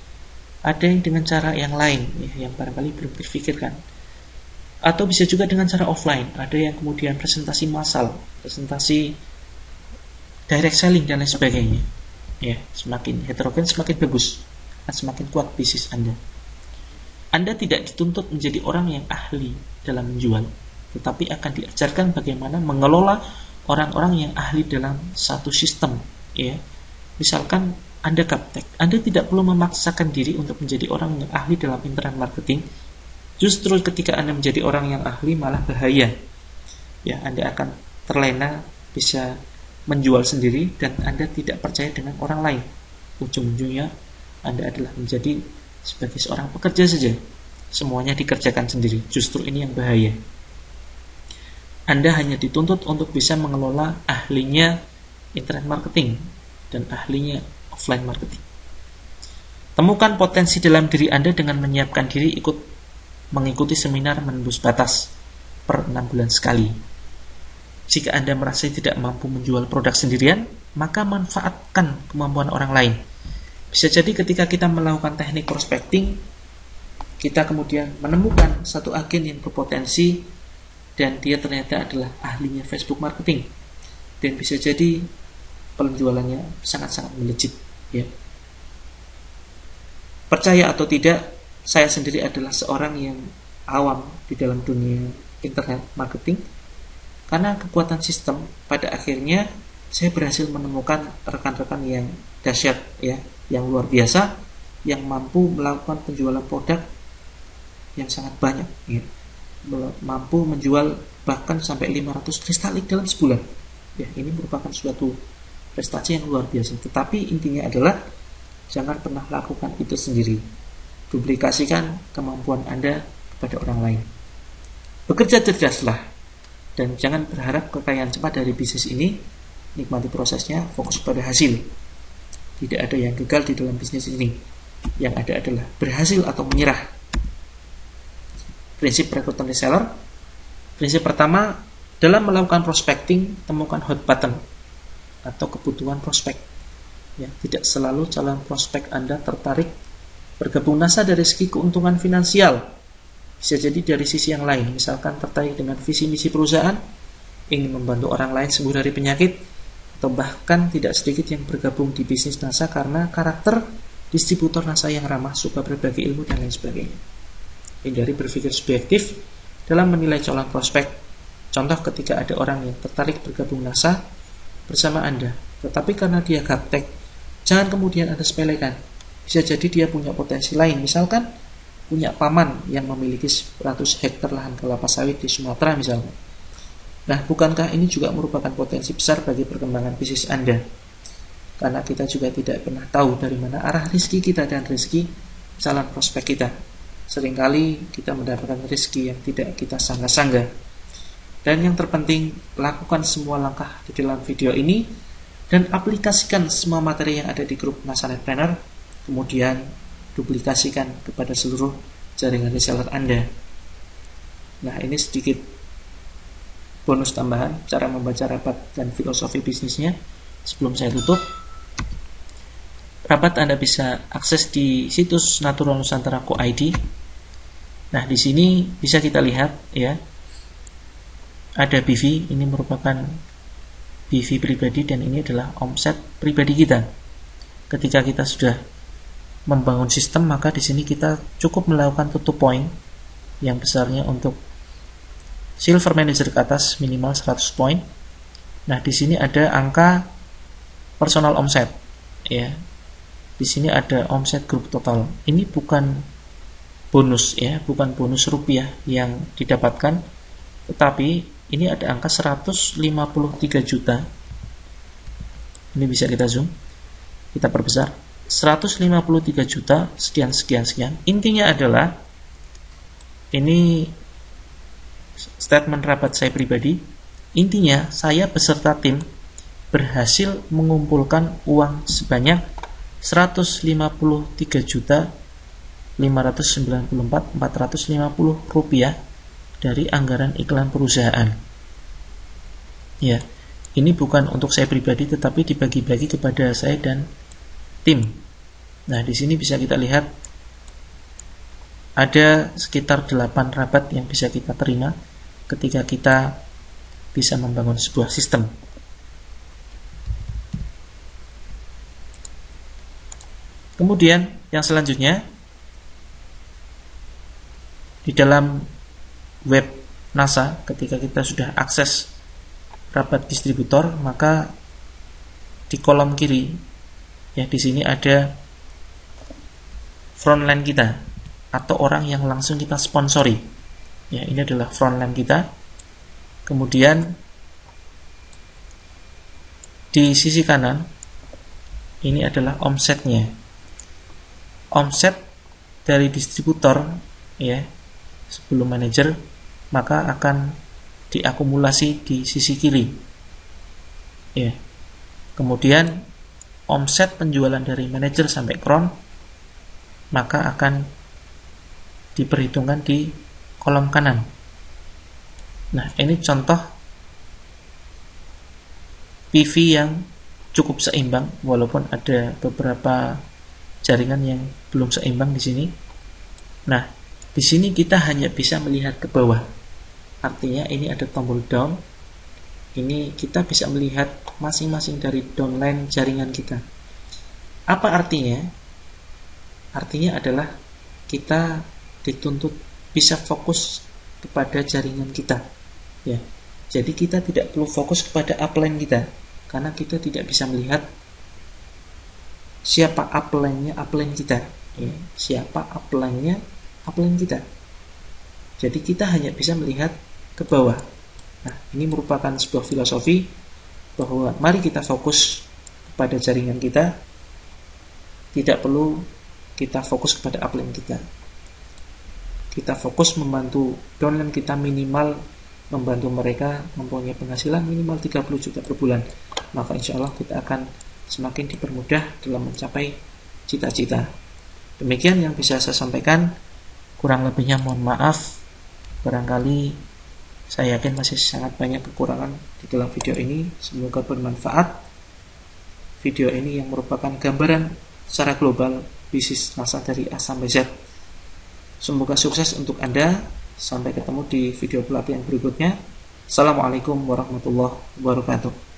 ada yang dengan cara yang lain, ya, yang barangkali belum terfikirkan. Atau bisa juga dengan cara offline, ada yang kemudian presentasi massal, presentasi direct selling, dan lain sebagainya. Ya, semakin heterogen semakin bagus, akan semakin kuat bisnis Anda. Anda tidak dituntut menjadi orang yang ahli dalam menjual, tetapi akan diajarkan bagaimana mengelola orang-orang yang ahli dalam satu sistem. Ya, misalkan Anda gaptek, Anda tidak perlu memaksakan diri untuk menjadi orang yang ahli dalam internet marketing, Justru ketika Anda menjadi orang yang ahli malah bahaya. Ya, Anda akan terlena bisa menjual sendiri dan Anda tidak percaya dengan orang lain. Ujung-ujungnya Anda adalah menjadi sebagai seorang pekerja saja. Semuanya dikerjakan sendiri. Justru ini yang bahaya. Anda hanya dituntut untuk bisa mengelola ahlinya internet marketing dan ahlinya offline marketing. Temukan potensi dalam diri Anda dengan menyiapkan diri mengikuti seminar menembus batas per 6 bulan sekali. Jika Anda merasa tidak mampu menjual produk sendirian, maka manfaatkan kemampuan orang lain. Bisa jadi ketika kita melakukan teknik prospecting, kita kemudian menemukan satu agen yang berpotensi dan dia ternyata adalah ahlinya Facebook marketing, dan bisa jadi penjualannya sangat-sangat melejit. Ya. Percaya atau tidak, saya sendiri adalah seorang yang awam di dalam dunia internet marketing. Karena kekuatan sistem, pada akhirnya saya berhasil menemukan rekan-rekan yang dahsyat, ya, yang luar biasa, yang mampu melakukan penjualan produk yang sangat banyak, ya. Mampu menjual bahkan sampai 500 kristalik dalam sebulan. Ya, ini merupakan suatu prestasi yang luar biasa. Tetapi intinya adalah jangan pernah lakukan itu sendiri. Duplikasikan kemampuan Anda kepada orang lain. Bekerja cerdaslah dan jangan berharap kekayaan cepat dari bisnis ini. Nikmati prosesnya, fokus pada hasil. Tidak ada yang gagal di dalam bisnis ini. Yang ada adalah berhasil atau menyerah. Prinsip rekrutan reseller. Prinsip pertama, dalam melakukan prospecting, temukan hot button atau kebutuhan prospek. Ya, tidak selalu calon prospek Anda tertarik bergabung NASA dari segi keuntungan finansial. Bisa jadi dari sisi yang lain, misalkan tertarik dengan visi misi perusahaan, ingin membantu orang lain sembuh dari penyakit, atau bahkan tidak sedikit yang bergabung di bisnis NASA karena karakter distributor NASA yang ramah, suka berbagi ilmu dan lain sebagainya. Hindari berpikir subjektif dalam menilai calon prospek. Contoh ketika ada orang yang tertarik bergabung NASA bersama Anda, tetapi karena dia gaptek, jangan kemudian Anda sepelekan. Bisa jadi dia punya potensi lain, misalkan punya paman yang memiliki 100 hektar lahan kelapa sawit di Sumatera misalnya. Nah, bukankah ini juga merupakan potensi besar bagi perkembangan bisnis Anda? Karena kita juga tidak pernah tahu dari mana arah rezeki kita dan rezeki calon prospek kita. Seringkali kita mendapatkan rezeki yang tidak kita sangka-sangka. Dan yang terpenting, lakukan semua langkah di dalam video ini dan aplikasikan semua materi yang ada di grup NASA Netpreneur, kemudian duplikasikan kepada seluruh jaringan reseller Anda. Nah, ini sedikit bonus tambahan cara membaca rapat dan filosofi bisnisnya. Sebelum saya tutup, rapat Anda bisa akses di situs Natural Nusantara Co.id. Nah, di sini bisa kita lihat, ya, ada BV, ini merupakan BV pribadi dan ini adalah omset pribadi kita. Ketika kita sudah membangun sistem, maka di sini kita cukup melakukan tutup point yang besarnya untuk Silver Manager ke atas minimal 100 poin. Nah, di sini ada angka personal omset, ya. Di sini ada omset grup total. Ini bukan bonus, ya, bukan bonus rupiah yang didapatkan, tetapi ini ada angka 153 juta. Ini bisa kita zoom, kita perbesar. 153 juta sekian. Intinya adalah ini statement rapat saya pribadi. Intinya saya beserta tim berhasil mengumpulkan uang sebanyak 153.594.450 rupiah dari anggaran iklan perusahaan. Ya, ini bukan untuk saya pribadi, tetapi dibagi-bagi kepada saya dan tim. Nah, di sini bisa kita lihat ada sekitar 8 rabat yang bisa kita terima ketika kita bisa membangun sebuah sistem. Kemudian yang selanjutnya, di dalam web NASA, ketika kita sudah akses rabat distributor, maka di kolom kiri, ya, di sini ada frontline kita. atau orang yang langsung kita sponsori. Ya, ini adalah frontline kita. Kemudian di sisi kanan ini adalah omsetnya. Omset dari distributor ya sebelum manajer maka akan diakumulasi di sisi kiri. Ya. Kemudian omset penjualan dari manajer sampai kron maka akan diperhitungkan di kolom kanan. Nah, ini contoh PV yang cukup seimbang walaupun ada beberapa jaringan yang belum seimbang di sini. Nah, di sini kita hanya bisa melihat ke bawah. Artinya ini ada tombol down. Ini kita bisa melihat masing-masing dari downline jaringan kita. Apa artinya? Artinya adalah kita dituntut bisa fokus kepada jaringan kita. Ya. Jadi kita tidak perlu fokus kepada upline kita karena kita tidak bisa melihat siapa upline-nya upline kita. Ya. Siapa upline-nya upline kita. Jadi kita hanya bisa melihat ke bawah. Nah, ini merupakan sebuah filosofi bahwa mari kita fokus kepada jaringan kita. Tidak perlu kita fokus kepada upline kita. Kita fokus membantu downline kita minimal membantu mereka mempunyai penghasilan minimal 30 juta per bulan. Maka insya Allah kita akan semakin dipermudah dalam mencapai cita-cita. Demikian yang bisa saya sampaikan. Kurang lebihnya mohon maaf. Barangkali saya yakin masih sangat banyak kekurangan di dalam video ini. Semoga bermanfaat. Video ini yang merupakan gambaran secara global bisnis NASA dari A sampai Z. Semoga sukses untuk Anda. Sampai ketemu di video pelatihan berikutnya. Assalamualaikum warahmatullahi wabarakatuh.